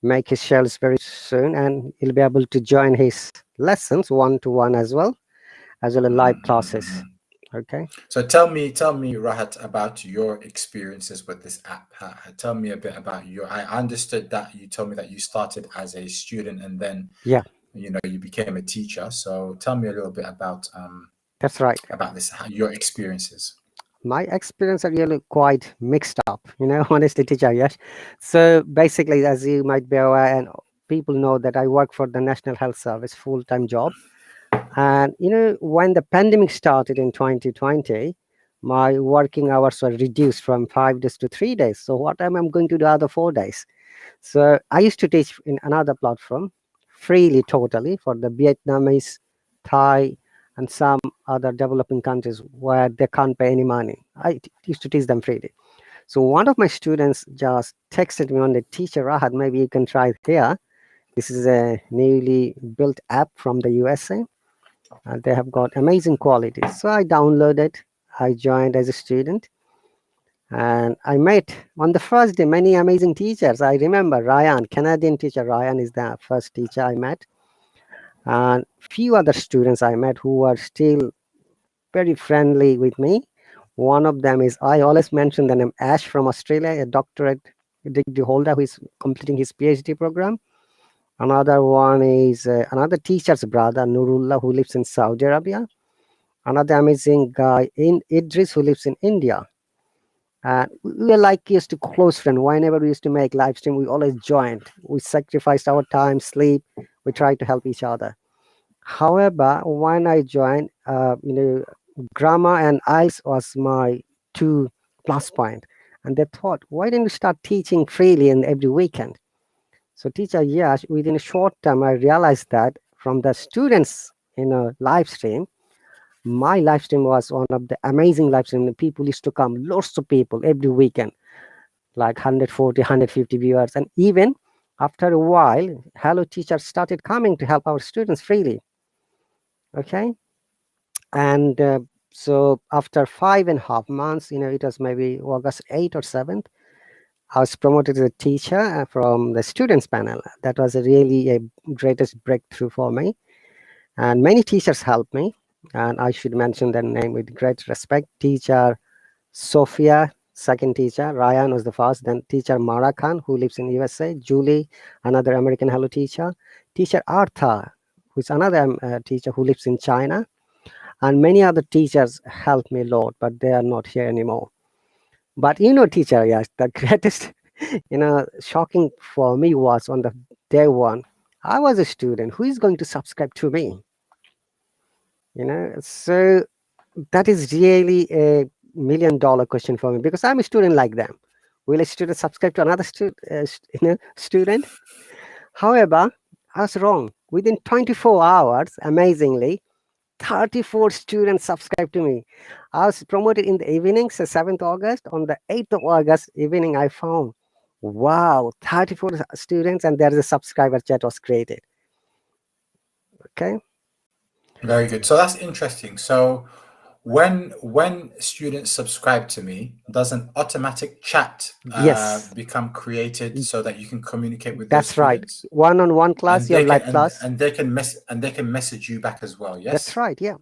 make his shells very soon, and he'll be able to join his lessons 1-to-1 as well as live classes. Okay. So tell me, Rahat, about your experiences with this app. Tell me a bit about I understood that you told me that you started as a student and then you became a teacher. So tell me a little bit about that's right, about this, your experiences. My experience are really quite mixed up, honestly, Teacher Yash. So basically, as you might be aware, and people know, that I work for the National Health Service, full-time job. And when the pandemic started in 2020, my working hours were reduced from 5 days to 3 days. So what am I going to do other 4 days? So I used to teach in another platform freely, totally, for the Vietnamese, Thai, and some other developing countries where they can't pay any money. I used to teach them freely. So one of my students just texted me on the, Teacher Rahat, maybe you can try it here. This is a newly built app from the USA. and they have got amazing qualities. So I downloaded, I joined as a student, and I met on the first day many amazing teachers. I remember Ryan, Canadian teacher Ryan is the first teacher I met, and few other students I met who are still very friendly with me. One of them is, I always mention the name Ash from Australia, a doctorate degree holder who is completing his PhD program. Another one is another teacher's brother, Nurullah, who lives in Saudi Arabia. Another amazing guy in Idris, who lives in India. And we were like used to close friend. Whenever we used to make live stream, we always joined. We sacrificed our time, sleep. We tried to help each other. However, when I joined, grammar and IELTS was my two plus point. And they thought, why didn't you start teaching freely and every weekend? So Teacher Yas, within a short time, I realized that from the students in a live stream, my live stream was one of the amazing live stream. People used to come, lots of people every weekend, like 140, 150 viewers. And even after a while, Hello teachers started coming to help our students freely. Okay. And so after 5.5 months, it was maybe August 8th or 7th, I was promoted as a teacher from the students panel. That was really a greatest breakthrough for me. And many teachers helped me. And I should mention their name with great respect. Teacher Sophia, second teacher. Ryan was the first. Then teacher Mara Khan, who lives in USA. Julie, another American Hello teacher. Teacher Artha, who's another teacher who lives in China. And many other teachers helped me a lot, but they are not here anymore. But Teacher Yash, the greatest, shocking for me was on the day one, I was a student. Who is going to subscribe to me? So that is really a $1 million question for me because I'm a student like them. Will a student subscribe to another student? However, I was wrong. Within 24 hours, amazingly, 34 students subscribed to me. I was promoted in the evenings, 7th August. On the 8th of August evening, I found, wow, 34 students, and there is a subscriber chat was created. Okay. Very good. So that's interesting. So when students subscribe to me, does an automatic chat Yes, become created so that you can communicate with those that's right. students? One-on-one class, And you have they can live class. and they can message you back as well. That's Yes. right. Yeah.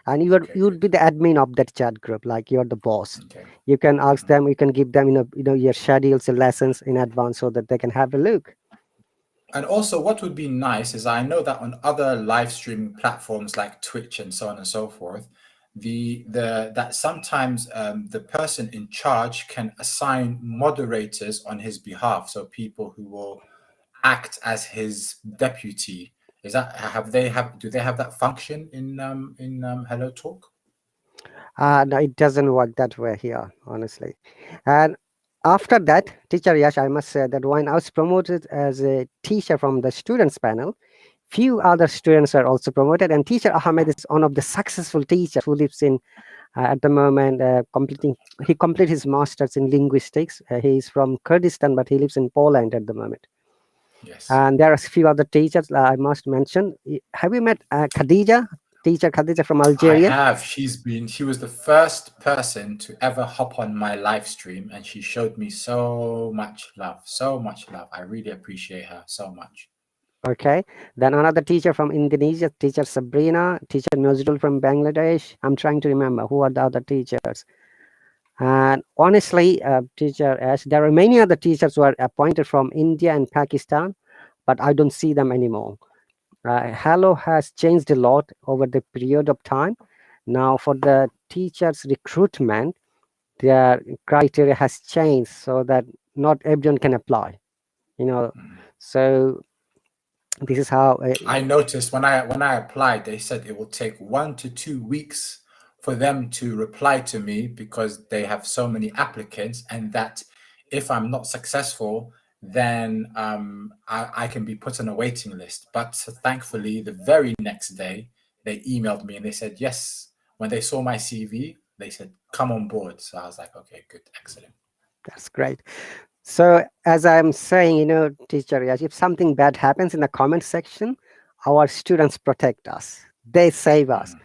And you Okay, would good. be the admin of that chat group, like you're the boss. Okay. You can ask Mhm. them, you can give them, your schedules and lessons in advance so that they can have a look. And also, what would be nice is I know that on other live streaming platforms like Twitch and so on and so forth, the that sometimes the person in charge can assign moderators on his behalf, so people who will act as his deputy. Is that do they have that function in Hello Talk? No, it doesn't work that way here, honestly. And after that, Teacher Yash, I must say that when I was promoted as a teacher from the students panel, few other students are also promoted. And Teacher Ahmed is one of the successful teachers who lives in, at the moment, he completed his master's in linguistics. He is from Kurdistan, but he lives in Poland at the moment. Yes. And there are a few other teachers I must mention. Have you met Khadija? Teacher Khadija from I Algeria? have. She was the first person to ever hop on my live stream, and she showed me so much love, so much love. I really appreciate her so much. Okay. Then another teacher from Indonesia, teacher Sabrina, teacher Nazrul from Bangladesh. I'm trying to remember who are the other teachers. And honestly, teacher Ash, there are many other teachers who are appointed from India and Pakistan, but I don't see them anymore. Hello has changed a lot over the period of time. Now, for the teachers' recruitment, their criteria has changed so that not everyone can apply. You know, Mhm. so this is how. I noticed when I applied, they said it will take 1 to 2 weeks for them to reply to me because they have so many applicants, and that if I'm not successful, then I can be put on a waiting list. But thankfully, the very next day, they emailed me and they said yes. When they saw my CV, they said come on board. So I was like, okay, good, excellent. That's great. So as I'm saying, teacher, yes, if something bad happens in the comment section, our students protect us. They save us.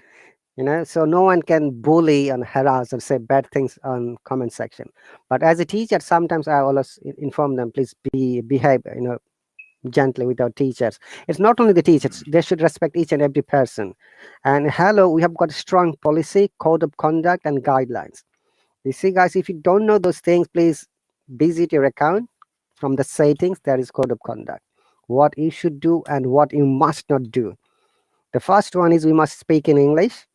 So no one can bully and harass or say bad things on comment section. But as a teacher, sometimes I always inform them, please behave gently with our teachers. It's not only the teachers, they should respect each and every person. And Hello, we have got a strong policy, code of conduct, and guidelines. You see, guys, if you don't know those things, please visit your account. From the settings, there is code of conduct, what you should do and what you must not do. The first one is we must speak in English,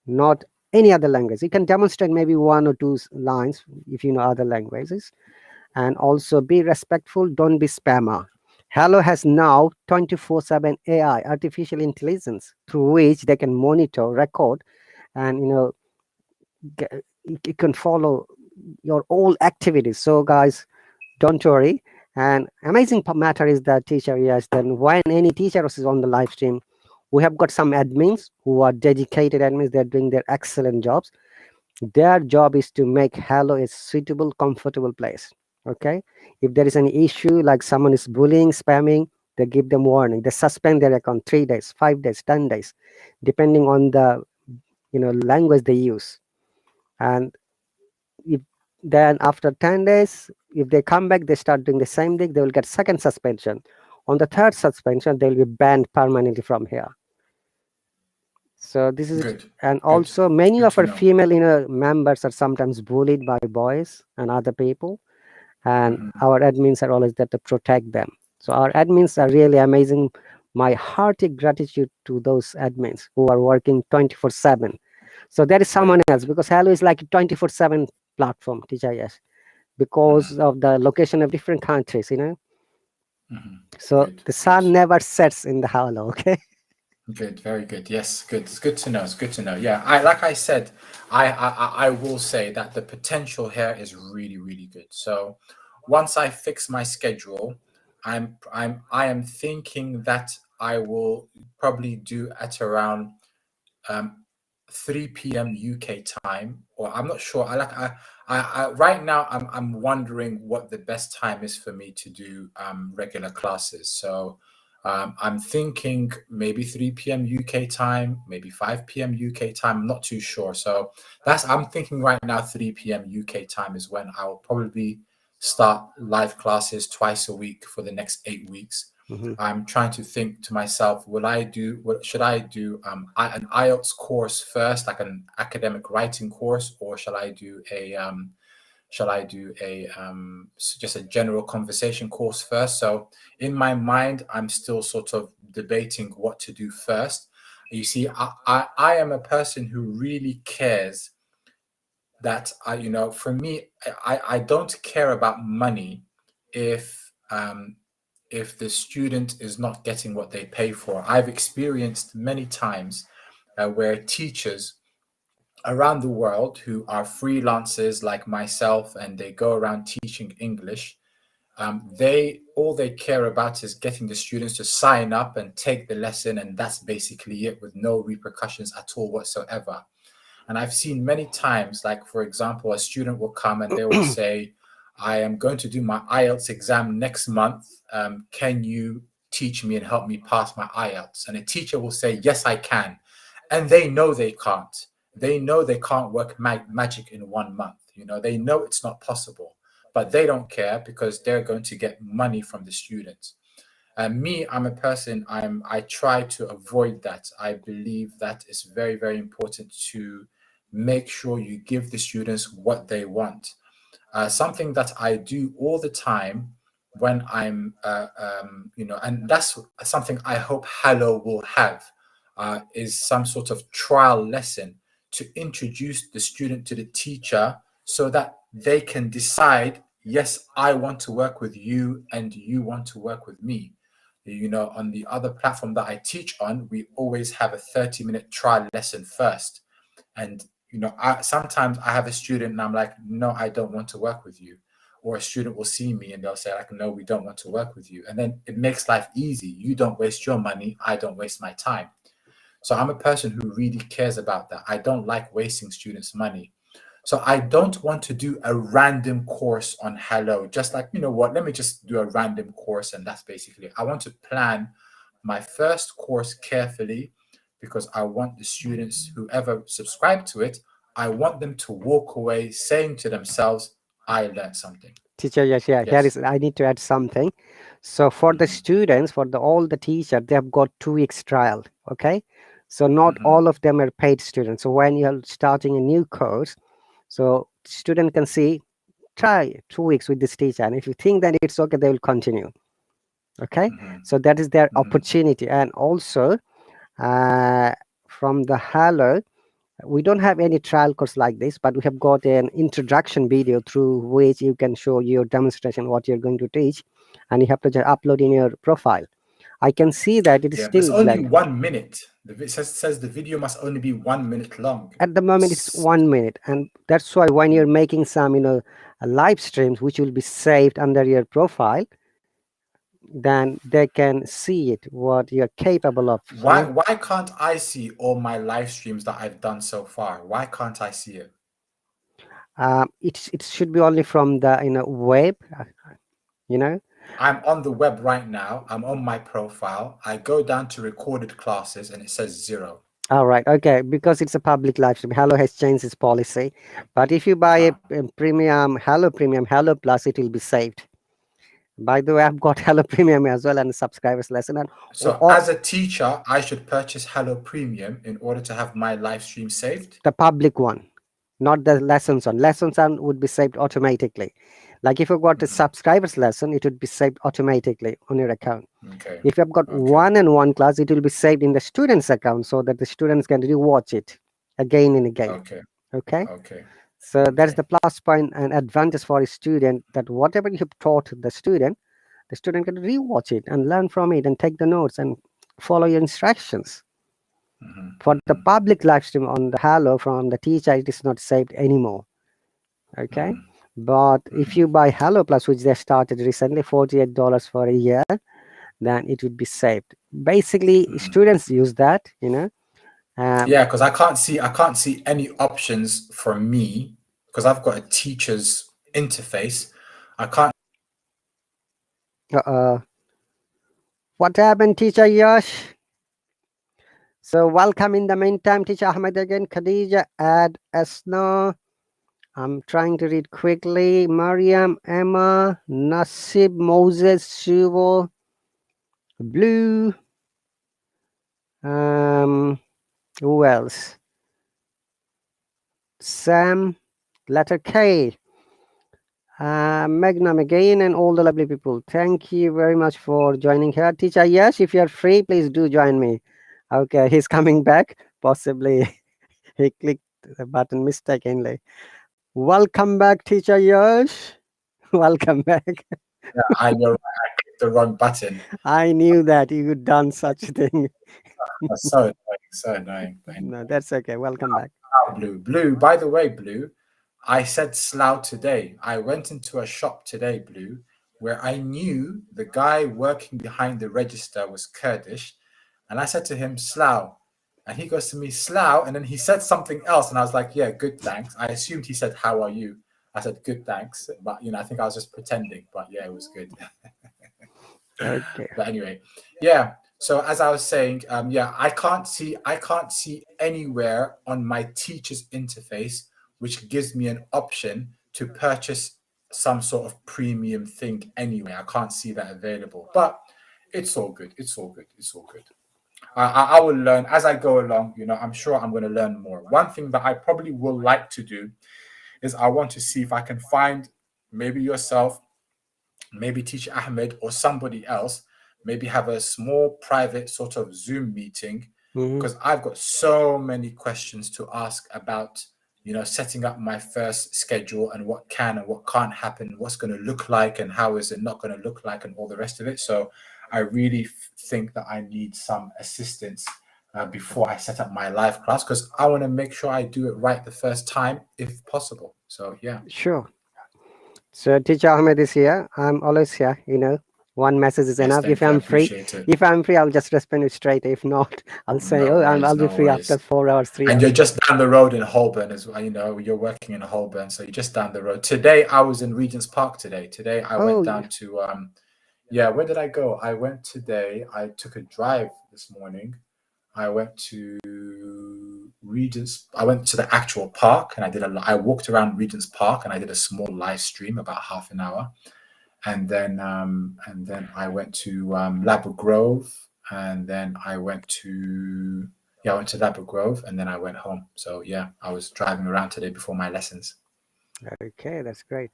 not any other language. You can demonstrate maybe one or two lines if you know other languages. And also be respectful, don't be spammer. Hello has now 24/7 AI, artificial intelligence, through which they can monitor, record, and you can follow your all activities. So guys, don't worry. And amazing matter is that Teacher Yas, then when any teacher is on the live stream, we have got some admins who are dedicated admins. They're doing their excellent jobs. Their job is to make Hello a suitable, comfortable place. Okay. If there is any issue, like someone is bullying, spamming, they give them warning. They suspend their account 3 days, 5 days, 10 days, depending on the language they use. And if then after 10 days, if they come back, they start doing the same thing, they will get second suspension. On the third suspension, they will be banned permanently from here. So this is Good. and Good. also many Good of to our know. female members are sometimes bullied by boys and other people, and our admins are always there to protect them. So our admins are really amazing. My hearty gratitude to those admins who are working 24/7. So there is someone Great. else, because Hello is like a 24/7 platform, TJS, because of the location of different countries. So Good. the Good. sun never sets in the Hello, okay? Good, very good. Yes, good. It's good to know. It's good to know. Yeah, like I said, I will say that the potential here is really, really good. So once I fix my schedule, I am thinking that I will probably do at around um 3 p.m. UK time, or I'm not sure. I right now I'm wondering what the best time is for me to do regular classes. So I'm thinking maybe 3 p.m. UK time, maybe 5 p.m. UK time. I'm not too sure. So I'm thinking right now 3 p.m. UK time is when I will probably start live classes twice a week for the next 8 weeks. Mhm. I'm trying to think to myself, should I do an IELTS course first, like an academic writing course, or shall I do a just a general conversation course first? So in my mind, I'm still sort of debating what to do first. You see, I am a person who really cares that for me, I don't care about money if if the student is not getting what they pay for. I've experienced many times where teachers around the world who are freelancers like myself and they go around teaching English, they all they care about is getting the students to sign up and take the lesson, and that's basically it, with no repercussions at all whatsoever. And I've seen many times, like, for example, a student will come and they will say, I am going to do my IELTS exam next month. Can you teach me and help me pass my IELTS? And a teacher will say, yes, I can. And they know they can't. They know they can't work magic in 1 month. They know it's not possible, but they don't care because they're going to get money from the students. And me, I'm a person, I try to avoid that. I believe that it's very, very important to make sure you give the students what they want. Something that I do all the time when and that's something I hope Hello will have, is some sort of trial lesson to introduce the student to the teacher so that they can decide, yes, I want to work with you and you want to work with me. On the other platform that I teach on, we always have a 30-minute trial lesson first. And sometimes I have a student and I'm like, no, I don't want to work with you. Or a student will see me and they'll say, like, no, we don't want to work with you. And then it makes life easy. You don't waste your money, I don't waste my time. So I'm a person who really cares about that. I don't like wasting students' money. So I don't want to do a random course on Hello. Just like, what, let me just do a random course and that's basically it. I want to plan my first course carefully, because I want the students, whoever subscribe to it, I want them to walk away saying to themselves, I learned something. Teacher, yes, yeah. Here Yes. is, I need to add something. So for the students, for all the teachers, they have got 2 weeks trial. Okay. So not all of them are paid students. So when you're starting a new course, so student can see, try 2 weeks with this teacher. And if you think that it's okay, they will continue. Okay. So that is their opportunity. And also uh, from the Hallo, we don't have any trial course like this, but we have got an introduction video through which you can show your demonstration, what you're going to teach, and you have to just upload in your profile. I can see that it is Yeah, but it's still only blank. 1 minute. It says the video must only be 1 minute long. At the moment, it's 1 minute, and that's why when you're making some, live streams, which will be saved under your profile, then they can see it, what you're capable of. Why can't I see all my live streams that I've done so far? Why can't I see it? It should be only from the web, you know. I'm on the web right now. I'm on my profile. I go down to recorded classes and it says 0. All right, okay, because it's a public live stream. Hello has changed its policy, but if you buy a premium Hello Plus, it will be saved. By the way, I've got Hello Premium as well and subscribers lesson. And So as a teacher, I should purchase Hello Premium in order to have my live stream saved? the public one, not the lessons on. Lessons on would be saved automatically. Like if you got a subscribers lesson, it would be saved automatically on your account. Okay. If you've got one-on-one class, it will be saved in the student's account so that the students can rewatch it again and again. Okay. Okay. Okay. So that's the plus point and advantage for a student, that whatever you have taught the student can rewatch it and learn from it and take the notes and follow your instructions. For the public live stream on the Hallo from the teacher, it is not saved anymore. Okay. But if you buy Hallo Plus, which they started recently, $48 for a year, then it would be saved. Basically, students use that, yeah, because I can't see any options for me because I've got a teacher's interface. I can't. What happened, Teacher Yash? So welcome in the meantime, Teacher Ahmed again, Khadija, Ad, Asna. I'm trying to read quickly. Mariam, Emma, Nasib, Moses, Shivo, Blue. Who else? Sam, letter K. Magnum again, and all the lovely people. Thank you very much for joining here. Teacher Yes, if you're free, please do join me. Okay, he's coming back. Possibly he clicked the button mistakenly. Welcome back, Teacher Yash. Welcome back. Yeah, you're right. I clicked the wrong button. I knew that you would done such a thing. That's so annoying. So annoying. No, that's okay. Welcome back. Blue. By the way, Blue, I said Slough today. I went into a shop today, Blue, where I knew the guy working behind the register was Kurdish. And I said to him, Slough. And he goes to me, Slough. And then he said something else. And I was like, yeah, good, thanks. I assumed he said, how are you? I said, good, thanks. But, I think I was just pretending. But yeah, it was good. Okay. But anyway, yeah. So as I was saying, yeah, I can't see anywhere on my teacher's interface which gives me an option to purchase some sort of premium thing anyway. I can't see that available, but it's all good. It's all good. I will learn as I go along. I'm sure I'm going to learn more. One thing that I probably will like to do is I want to see if I can find maybe yourself, maybe Teacher Ahmed or somebody else, maybe have a small private sort of Zoom meeting, because I've got so many questions to ask about, setting up my first schedule and what can and what can't happen, what's going to look like and how is it not going to look like and all the rest of it. So I really think that I need some assistance before I set up my live class, because I want to make sure I do it right the first time if possible. So yeah. Sure. So Teacher Ahmed is here. I'm always here, One message is enough. If I'm free, I'll just respond it straight. If not, I'll say, I'll be free after 4 hours, 3 hours. And you're just down the road in Holborn as well. You're working in Holborn, so you're just down the road. Today, I was in Regent's Park today. Today, I went down to, where did I go? I took a drive this morning. I went to I went to the actual park, and I walked around Regent's Park, and I did a small live stream, about half an hour. And then I went to Labra Grove, and then I went to Labra Grove, and then I went home. So yeah, I was driving around today before my lessons. Okay, that's great.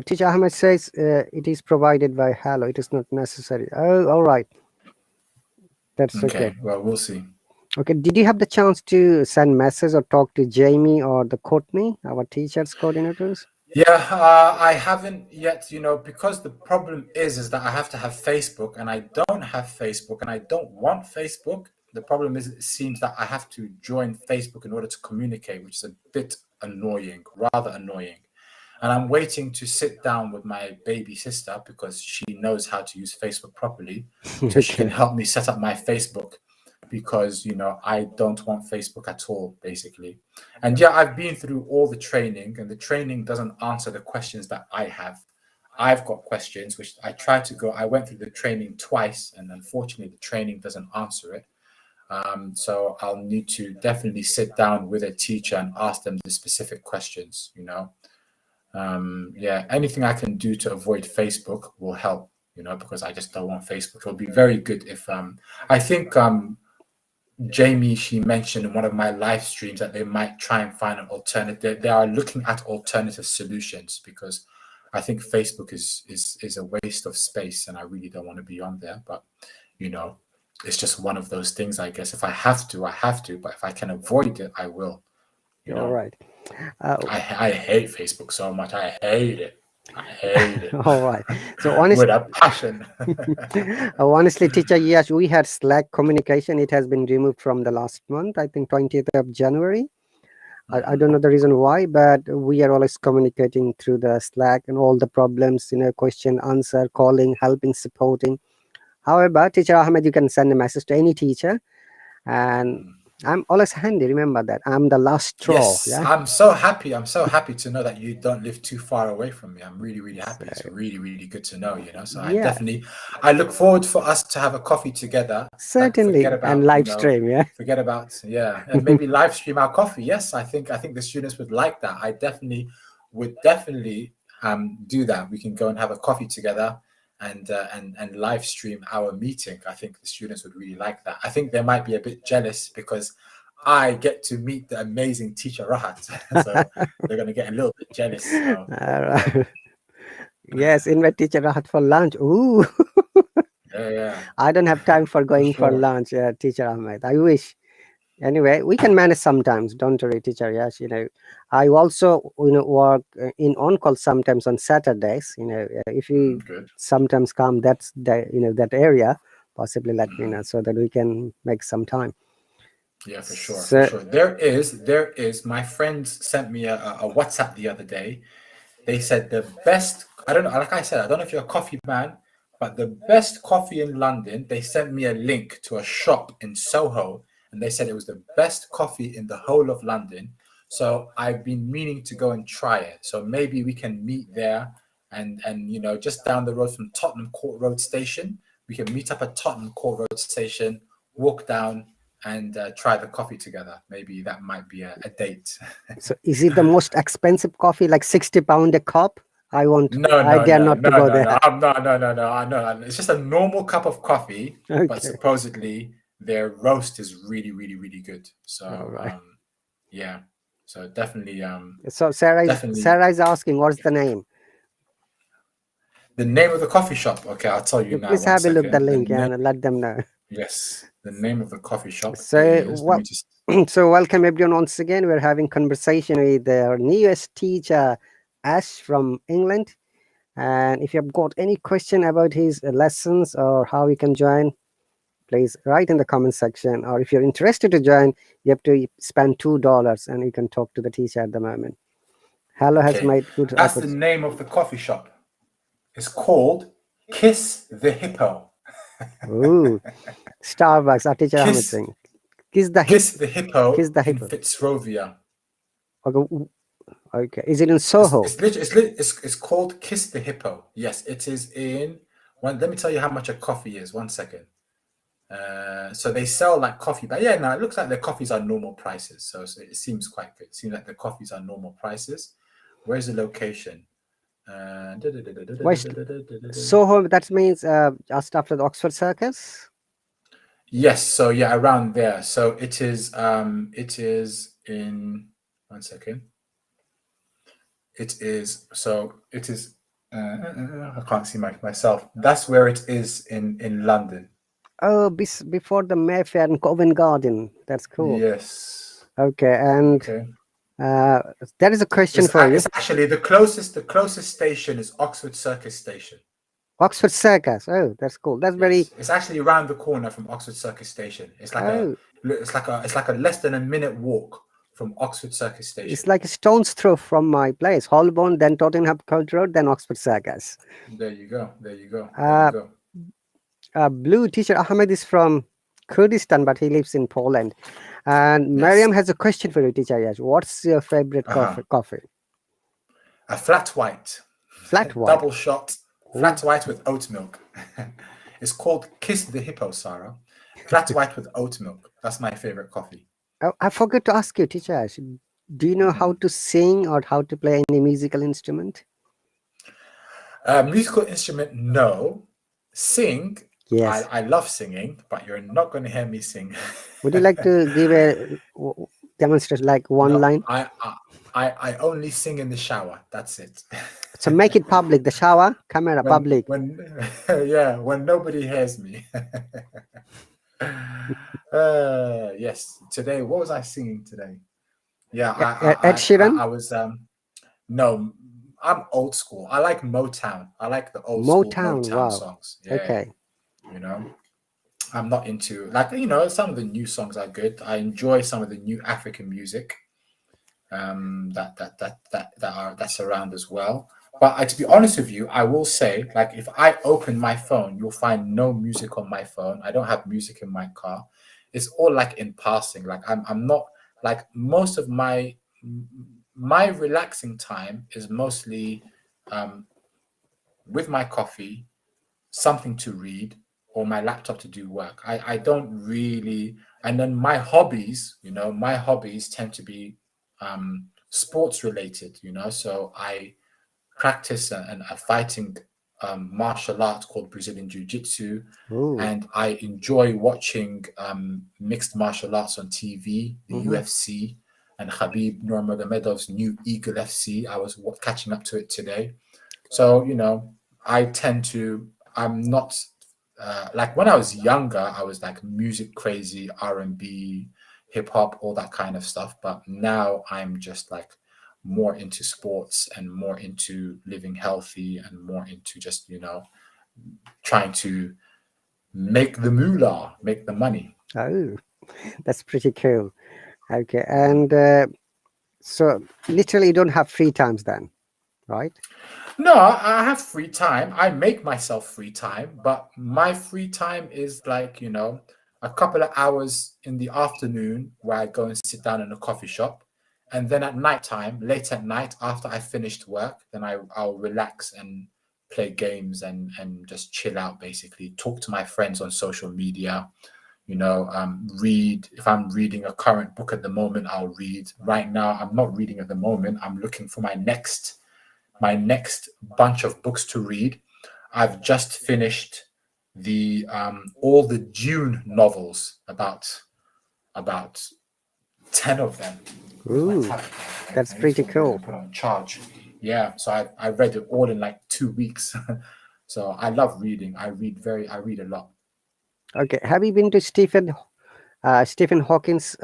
Teacher Ahmed says it is provided by Hallo. It is not necessary. Oh, all right. That's okay. Well, we'll see. Okay, did you have the chance to send message or talk to Jamie or the Courtney, our teachers coordinators? Yeah, I haven't yet, because the problem is that I have to have Facebook, and I don't have Facebook, and I don't want Facebook. The problem is, it seems that I have to join Facebook in order to communicate, which is a bit annoying, rather annoying. And I'm waiting to sit down with my baby sister, because she knows how to use Facebook properly, so she can help me set up my Facebook, because I don't want Facebook at all, basically. And yeah, I've been through all the training, and the training doesn't answer the questions that I have. I've got questions which I went through the training twice, and unfortunately the training doesn't answer it. So I'll need to definitely sit down with a teacher and ask them the specific questions. Yeah, anything I can do to avoid Facebook will help, because I just don't want Facebook. It'll be very good if I think Jamie, she mentioned in one of my live streams that they might try and find an alternative. They are looking at alternative solutions, because I think Facebook is a waste of space, and I really don't want to be on there. But it's just one of those things, I guess. If I have to, I have to. But if I can avoid it, I will. All right. I hate Facebook so much. I hate it. I hate it. All right. So honestly, with a passion. Honestly, Teacher Yas, we had Slack communication. It has been removed from the last month, I think 20th of January. I don't know the reason why, but we are always communicating through the Slack, and all the problems, question, answer, calling, helping, supporting. However, Teacher Ahmed, you can send a message to any teacher, and I'm always handy. Remember that I'm the last straw. Yes, yeah? I'm so happy. I'm so happy to know that you don't live too far away from me. I'm really, really happy. It's really, really good to know. So I look forward for us to have a coffee together. Certainly, and live stream. And maybe live stream our coffee. Yes, I think the students would like that. I would definitely do that. We can go and have a coffee together, and live stream our meeting. I think the students would really like that. I think they might be a bit jealous, because I get to meet the amazing teacher Rahat, so they're going to get a little bit jealous. So. Yes, invite teacher Rahat for lunch. Ooh. Yeah. I don't have time for going for lunch, Teacher Ahmed. I wish. Anyway, we can manage sometimes. Don't worry, Teacher Yas. I also work in on call sometimes on Saturdays. If you sometimes come that area, possibly let me know, so that we can make some time. Yeah, for sure. There is. My friends sent me a WhatsApp the other day. They said the best. I don't know. Like I said, I don't know if you're a coffee man, but the best coffee in London. They sent me a link to a shop in Soho, and they said it was the best coffee in the whole of London. So I've been meaning to go and try it. So maybe we can meet there, and just down the road from Tottenham Court Road Station, we can meet up at Tottenham Court Road Station, walk down, and try the coffee together. Maybe that might be a date. So is it the most expensive coffee, like £60 a cup? I dare not to go there. No. It's just a normal cup of coffee, but supposedly their roast is really, really, really good. So yeah. So definitely. So Sarah is asking, what's the name? The name of the coffee shop. Okay, I'll tell you now. Please have a look at the link and let them know. Yes, the name of the coffee shop So welcome everyone once again. We're having conversation with our newest teacher, Ash from England. And if you've got any question about his lessons or how you can join, please write in the comment section. Or if you're interested to join, you have to spend $2 and you can talk to the teacher at the moment. Hallo has made good efforts. That's the name of the coffee shop. It's called Kiss the Hippo. Ooh, Starbucks. Our teacher Ahmed saying, Kiss the Hippo. In Fitzrovia. Okay. Is it in Soho? It's called Kiss the Hippo. Yes, it is in. Let me tell you how much a coffee is. 1 second. So they sell like coffee, but yeah, no, it looks like their coffees are normal prices. So it seems quite good. It seems like the coffees are normal prices. Where's the location? West Soho, that means just after the Oxford Circus? Yes, so yeah, around there. So it is in 1 second. It is I can't see myself. That's where it is in London. Oh, before the Mayfair and Covent Garden. That's cool. Yes. Okay, and Okay. there is a question It's, for you. it's actually the closest station is Oxford Circus Station. Oxford Circus. Oh, that's cool. That's very. Yes, it's actually around the corner from Oxford Circus Station. Oh, It's like a less than a minute walk from Oxford Circus Station. it's like a stone's throw from my place. Holborn, then Tottenham Court Road, then Oxford Circus. There you go. There you go. There you go. Blue Teacher Ahmed is from Kurdistan, but he lives in Poland. And Yes. Mariam has a question for you, Teacher Yas. What's your favorite Uh-huh. coffee? A flat white. Flat white. Double shot. Flat white with oat milk. It's called Kiss the Hippo, Sarah. Flat white with oat milk. That's my favorite coffee. Oh, I forgot to ask you, Teacher Yas. Do you know how to sing or how to play any musical instrument? Musical instrument, no. Sing, Yes. I love singing, but you're not going to hear me sing. Would you like to give a demonstration, like one No, line? I only sing in the shower. That's it. So make it public. The shower, camera, public. When yeah, when nobody hears me. Yes. Today, what was I singing today? Yeah, Ed Sheeran, I was no, I'm old school. I like Motown. I like the old school Motown. Motown Wow. songs. Yeah, Okay. you know. I'm not into like some of the new songs are good. I enjoy some of the new African music that's around as well. But to be honest with you, I will say like if I open my phone, you'll find no music on my phone. I don't have music in my car. It's all like in passing. Like I'm not like most of my relaxing time is mostly um, with my coffee, something to read, or my laptop to do work. I don't really, and then my hobbies tend to be sports related, so I practice a fighting martial art called Brazilian Jiu Jitsu, Ooh. and I enjoy watching mixed martial arts on TV, the Mm-hmm. UFC, and Khabib Nurmagomedov's new Eagle FC. I was catching up to it today. So, I'm not like when I was younger, I was like music crazy, R&B, hip hop, all that kind of stuff. But now I'm just like more into sports and more into living healthy and more into just, trying to make the moolah, make the money. Oh, that's pretty cool. Okay. And so literally you don't have free times then, right? No, I have free time. I make myself free time, but my free time is like, a couple of hours in the afternoon where I go and sit down in a coffee shop. And then at nighttime, late at night, after I finished work, then I'll relax and play games and just chill out, basically. Talk to my friends on social media, read. If I'm reading a current book at the moment, I'll read. Right now, I'm not reading at the moment. I'm looking for my next bunch of books to read. I've just finished the all the Dune novels, about 10 of them. Where's my Ooh, tablet? that's I need pretty to cool. put on charge. Yeah, so I read it all in like 2 weeks. So I love reading. I read a lot. Okay. Have you been to Stephen Hawking's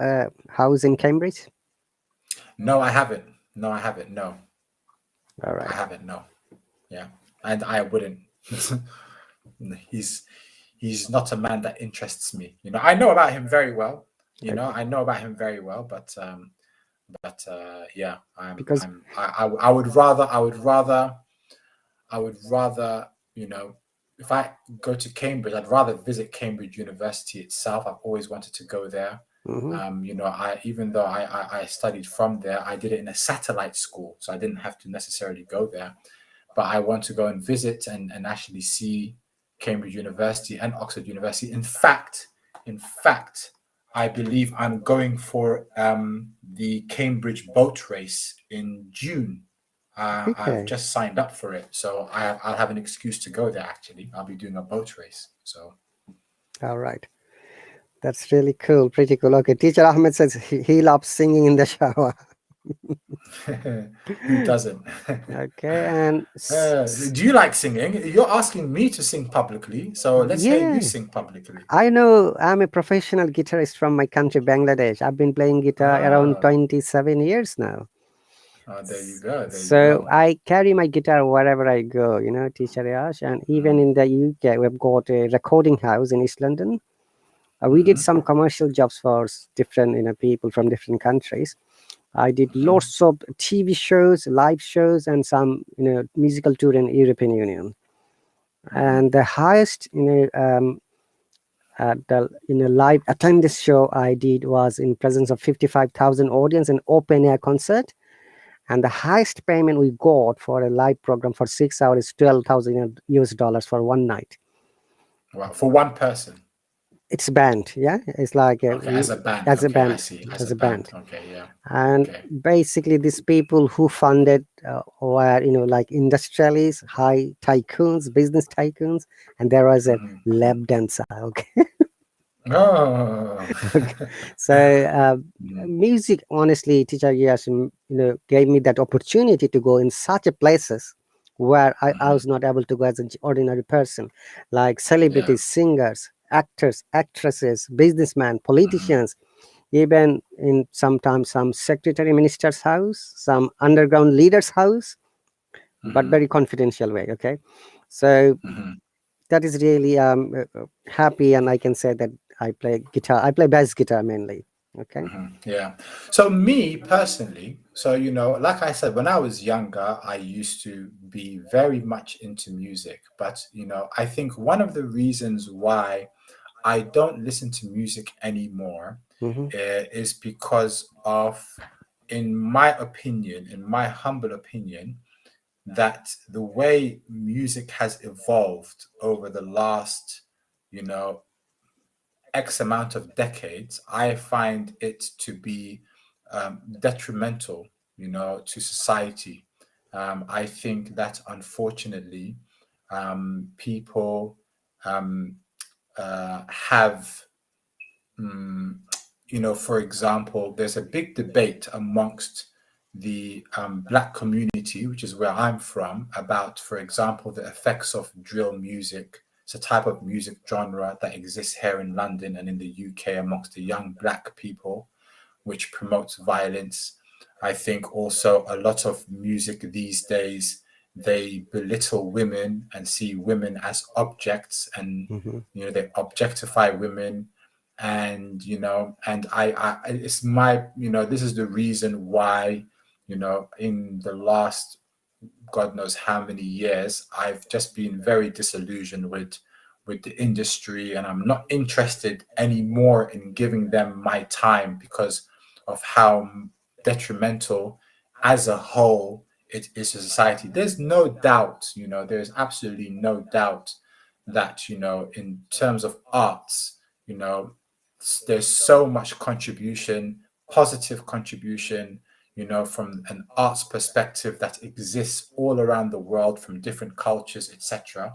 house in Cambridge? No, I haven't. No, I haven't. No, All I right. haven't. No. Yeah, and I wouldn't. he's he's not a man that interests me. I know about him very well. Okay. I know about him very well, but yeah, Because I would rather if I go to Cambridge, I'd rather visit Cambridge University itself. I've always wanted to go there. mhm. I even though I studied from there, I did it in a satellite school, so I didn't have to necessarily go there. But I want to go and visit and actually see Cambridge University and Oxford University. In fact, In fact, I believe I'm going for the Cambridge boat race in June. I've Okay. just signed up for it, so I'll have an excuse to go there. Actually, I'll be doing a boat race. So All right. That's really cool. Pretty cool. Okay. Teacher Ahmed says he loves singing in the shower. who doesn't? Okay. And Do you like singing? You're asking me to sing publicly, so let's hear you yeah, sing publicly. I know I'm a professional guitarist from my country, Bangladesh. I've been playing guitar around Ah, 27 years now. there you go. There you So go. I carry my guitar wherever I go, Teacher Yash. And even in the UK, we've got a recording house in East London. We did Mm-hmm, some commercial jobs for different, people from different countries. I did lots of TV shows, live shows, and some, musical tour in European Union. mm-hmm, And the highest, the live attendance show I did was in presence of 55,000 audience in open air concert. And the highest payment we got for a live program for 6 hours is 12,000 US dollars for one night. Wow, for one person. It's a band, yeah. It's like Okay, as a band. as a Okay, I band, see. As as a a band. band. Okay, yeah. And Okay. basically, these people who funded were, like industrialists, high tycoons, business tycoons, and there was a Mm-hmm. lap dancer. Okay. Oh. Okay. So Mm, music, honestly, Teacher Yas, gave me that opportunity to go in such a places where I mhm. was not able to go as an ordinary person, like Yeah. celebrities, singers, actors, actresses, businessmen, Mhm, politicians, even in sometimes some secretary minister's house, some underground leader's house, but mhm, very confidential way. Okay. So mhm, that is really happy, and I can say that I play guitar. I play bass guitar mainly. Okay. mhm. Yeah. So me personally, so like I said, when I was younger, I used to be very much into music. But I think one of the reasons why I don't listen to music anymore Mm-hmm. is because of, in my opinion, in my humble opinion, that the way music has evolved over the last, you know, X amount of decades, I find it to be detrimental, to society. I think that unfortunately, people um, have, mm, for example, there's a big debate amongst the Black community, which is where I'm from, about, for example, the effects of drill music. It's a type of music genre that exists here in London and in the UK amongst the young Black people, which promotes violence. I think also a lot of music these days, they belittle women and see women as objects, and Mm-hmm. they objectify women. And and I it's my, this is the reason why, in the last God knows how many years, I've just been very disillusioned with the industry, and I'm not interested anymore in giving them my time because of how detrimental as a whole it is to society. There's no doubt, there's absolutely no doubt that, in terms of arts, you know, there's so much contribution, positive contribution, from an arts perspective that exists all around the world from different cultures, etc.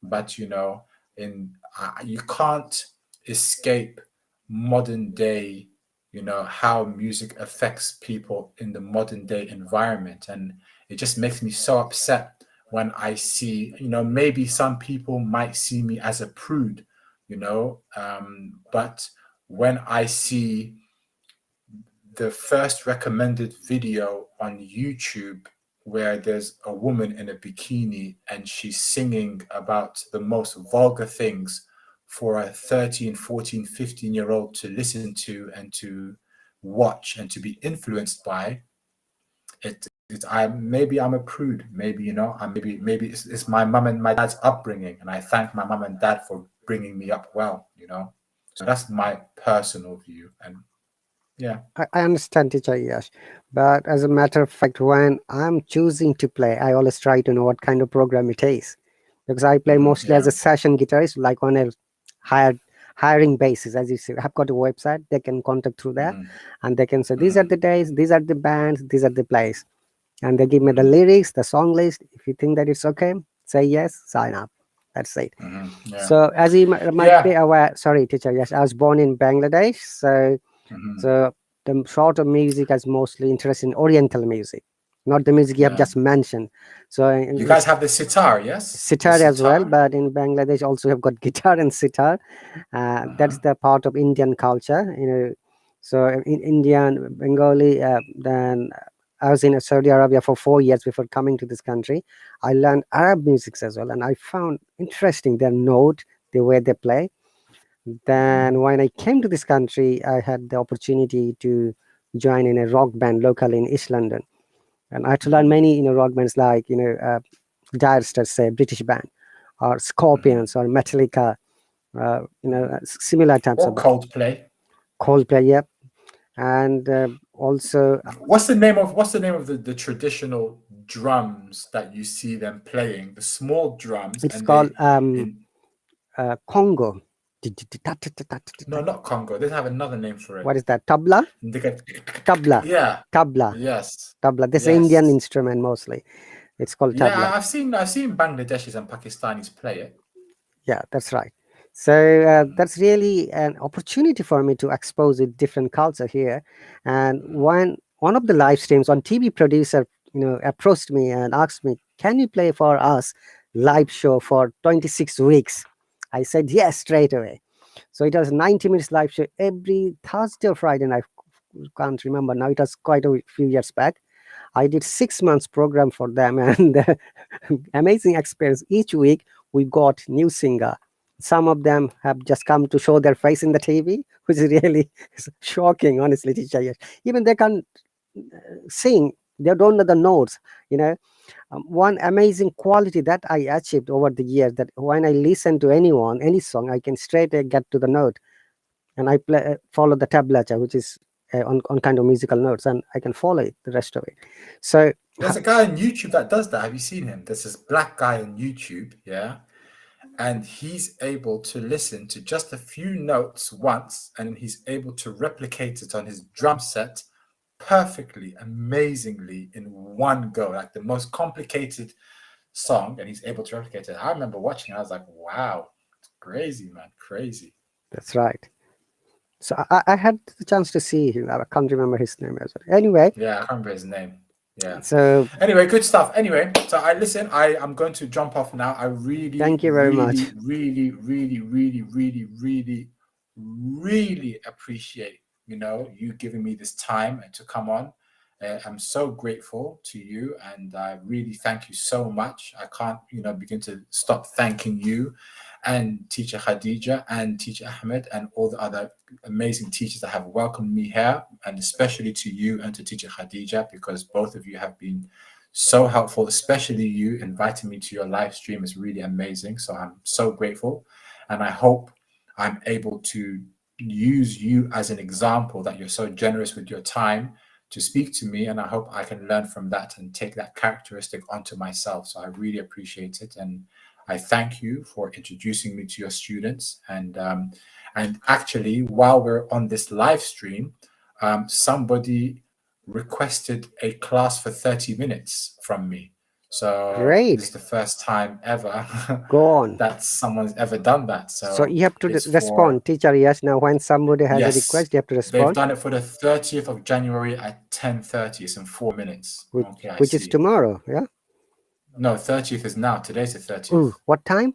But in you can't escape modern day, how music affects people in the modern day environment, and it just makes me so upset when I see, maybe some people might see me as a prude, but when I see the first recommended video on YouTube where there's a woman in a bikini and she's singing about the most vulgar things for a 13, 14, 15-year-old to listen to and to watch and to be influenced by I maybe I'm a prude. Maybe maybe it's my mum and my dad's upbringing, and I thank my mum and dad for bringing me up well. So that's my personal view, and yeah. I understand, Teacher Yash, but as a matter of fact, when I'm choosing to play, I always try to know what kind of program it is, because I play mostly as Yeah. a session guitarist, like on a higher hiring basis, as you say, have got a website, they can contact through that, and they can say these are the days, these are the bands, these are the plays, and they give me the lyrics, the song list. If you think that it's okay, say yes, sign up. That's it. Yeah. So as you might be Yeah. aware, sorry, teacher, yes, I was born in Bangladesh, so the sort of music is mostly interested in Oriental music, not the music you have just mentioned. So You guys have the sitar, yes? sitar as well, but in Bangladesh also have got guitar and sitar. That's the part of Indian culture, you know. So in Indian, Bengali, then I was in Saudi Arabia for 4 years before coming to this country. I learned Arab music as well, and I found interesting their note, the way they play. Then when I came to this country, I had the opportunity to join in a rock band locally in East London, and I had to learn many, you know, rock bands like, you know, Dire Straits, say, British band, or Scorpions, or Metallica, you know, similar types or of Coldplay. Coldplay, yep. And also, what's the name of the traditional drums that you see them playing? The small drums. it's and called Congo. No, not Congo. They have another name for it. What is that? Tabla? Tabla. Yeah. Tabla. Yes. Tabla. This is Yes. an Indian instrument mostly. It's called tabla. Yeah, I've seen Bangladeshis and Pakistanis play it. Yeah, that's right. So that's really an opportunity for me to expose a different culture here. And one of the live streams on TV producer, you know, approached me and asked me, "Can you play for us live show for 26 weeks?" I said yes straight away. So it was 90 minutes live show every Thursday or Friday, and I can't remember now. It was quite a few years back. I did 6 months program for them, and amazing experience. Each week we got new singer. Some of them have just come to show their face in the TV, which is really shocking, honestly, teacher. Yes. Even they can sing, they don't know the notes, you know. One amazing quality that I achieved over the years, that when I listen to anyone, any song, I can straight get to the note, and I play, follow the tablature, which is on kind of musical notes, and I can follow it, the rest of it. So there's a guy on YouTube that does that. Have you seen him? There's this black guy on YouTube, yeah, and he's able to listen to just a few notes once, and he's able to replicate it on his drum set perfectly, amazingly, in one go, like the most complicated song, and he's able to replicate it. I remember watching it, I was like, wow, it's crazy, man, crazy. That's right. So I had the chance to see him. I can't remember his name as well. Anyway. Yeah, I can't remember his name. Yeah. So anyway, good stuff. Anyway, so I'm going to jump off now. I really, thank you very much. Really appreciate, you know, you giving me this time and to come on. I'm so grateful to you, and I really thank you so much. I can't, you know, begin to stop thanking you and Teacher Khadija and Teacher Ahmed and all the other amazing teachers that have welcomed me here, and especially to you and to Teacher Khadija, because both of you have been so helpful, especially you inviting me to your live stream is really amazing. So I'm so grateful, and I hope I'm able to use you as an example, that you're so generous with your time to speak to me, and I hope I can learn from that and take that characteristic onto myself. So I really appreciate it, and I thank you for introducing me to your students. And actually, while we're on this live stream, somebody requested a class for 30 minutes from me. So great. This is the first time ever Go on. that someone's ever done that. So you have to respond, Teacher. Yes. Now, when somebody has a request, you have to respond. They've done it for the 30th of January at 10:30. It's in 4 minutes. Which is tomorrow, yeah? No, 30th is now. Today's the 30th. Ooh, what time?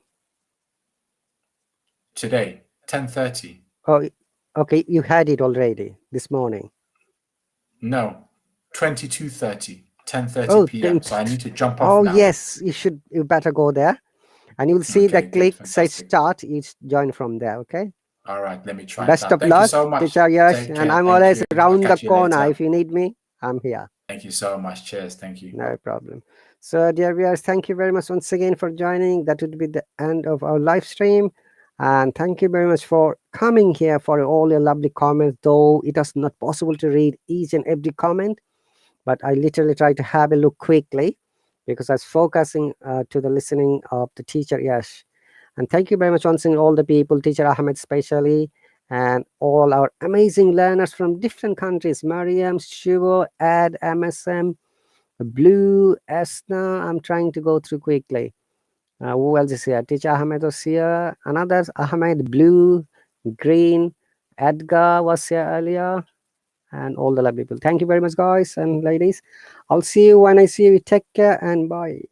Today, 10:30. Oh, okay. You had it already this morning. No, 22:30, 10:30 p.m. So I need to jump off now. Yes, you better go there, and you'll see the click say start. You join from there. Okay. All right, let me try. Best of luck, Teacher Yas, and I'm always around the corner. If you need me, I'm here. Thank you so much. Cheers. Thank you. No problem. So, dear viewers, thank you very much once again for joining. That would be the end of our live stream. And thank you very much for coming here, for all your lovely comments, though it was not possible to read each and every comment. But I literally tried to have a look quickly, because I was focusing to the listening of the Teacher Yas. And thank you very much once again, all the people, Teacher Ahmed especially, and all our amazing learners from different countries, Mariam, Shivo, Ed, MSM, Blue, Esna. I'm trying to go through quickly. Who else is here? Teacher Ahmed was here. Another Ahmed, Blue, Green, Edgar was here earlier, and all the lovely people. Thank you very much, guys and ladies. I'll see you when I see you. Take care and bye.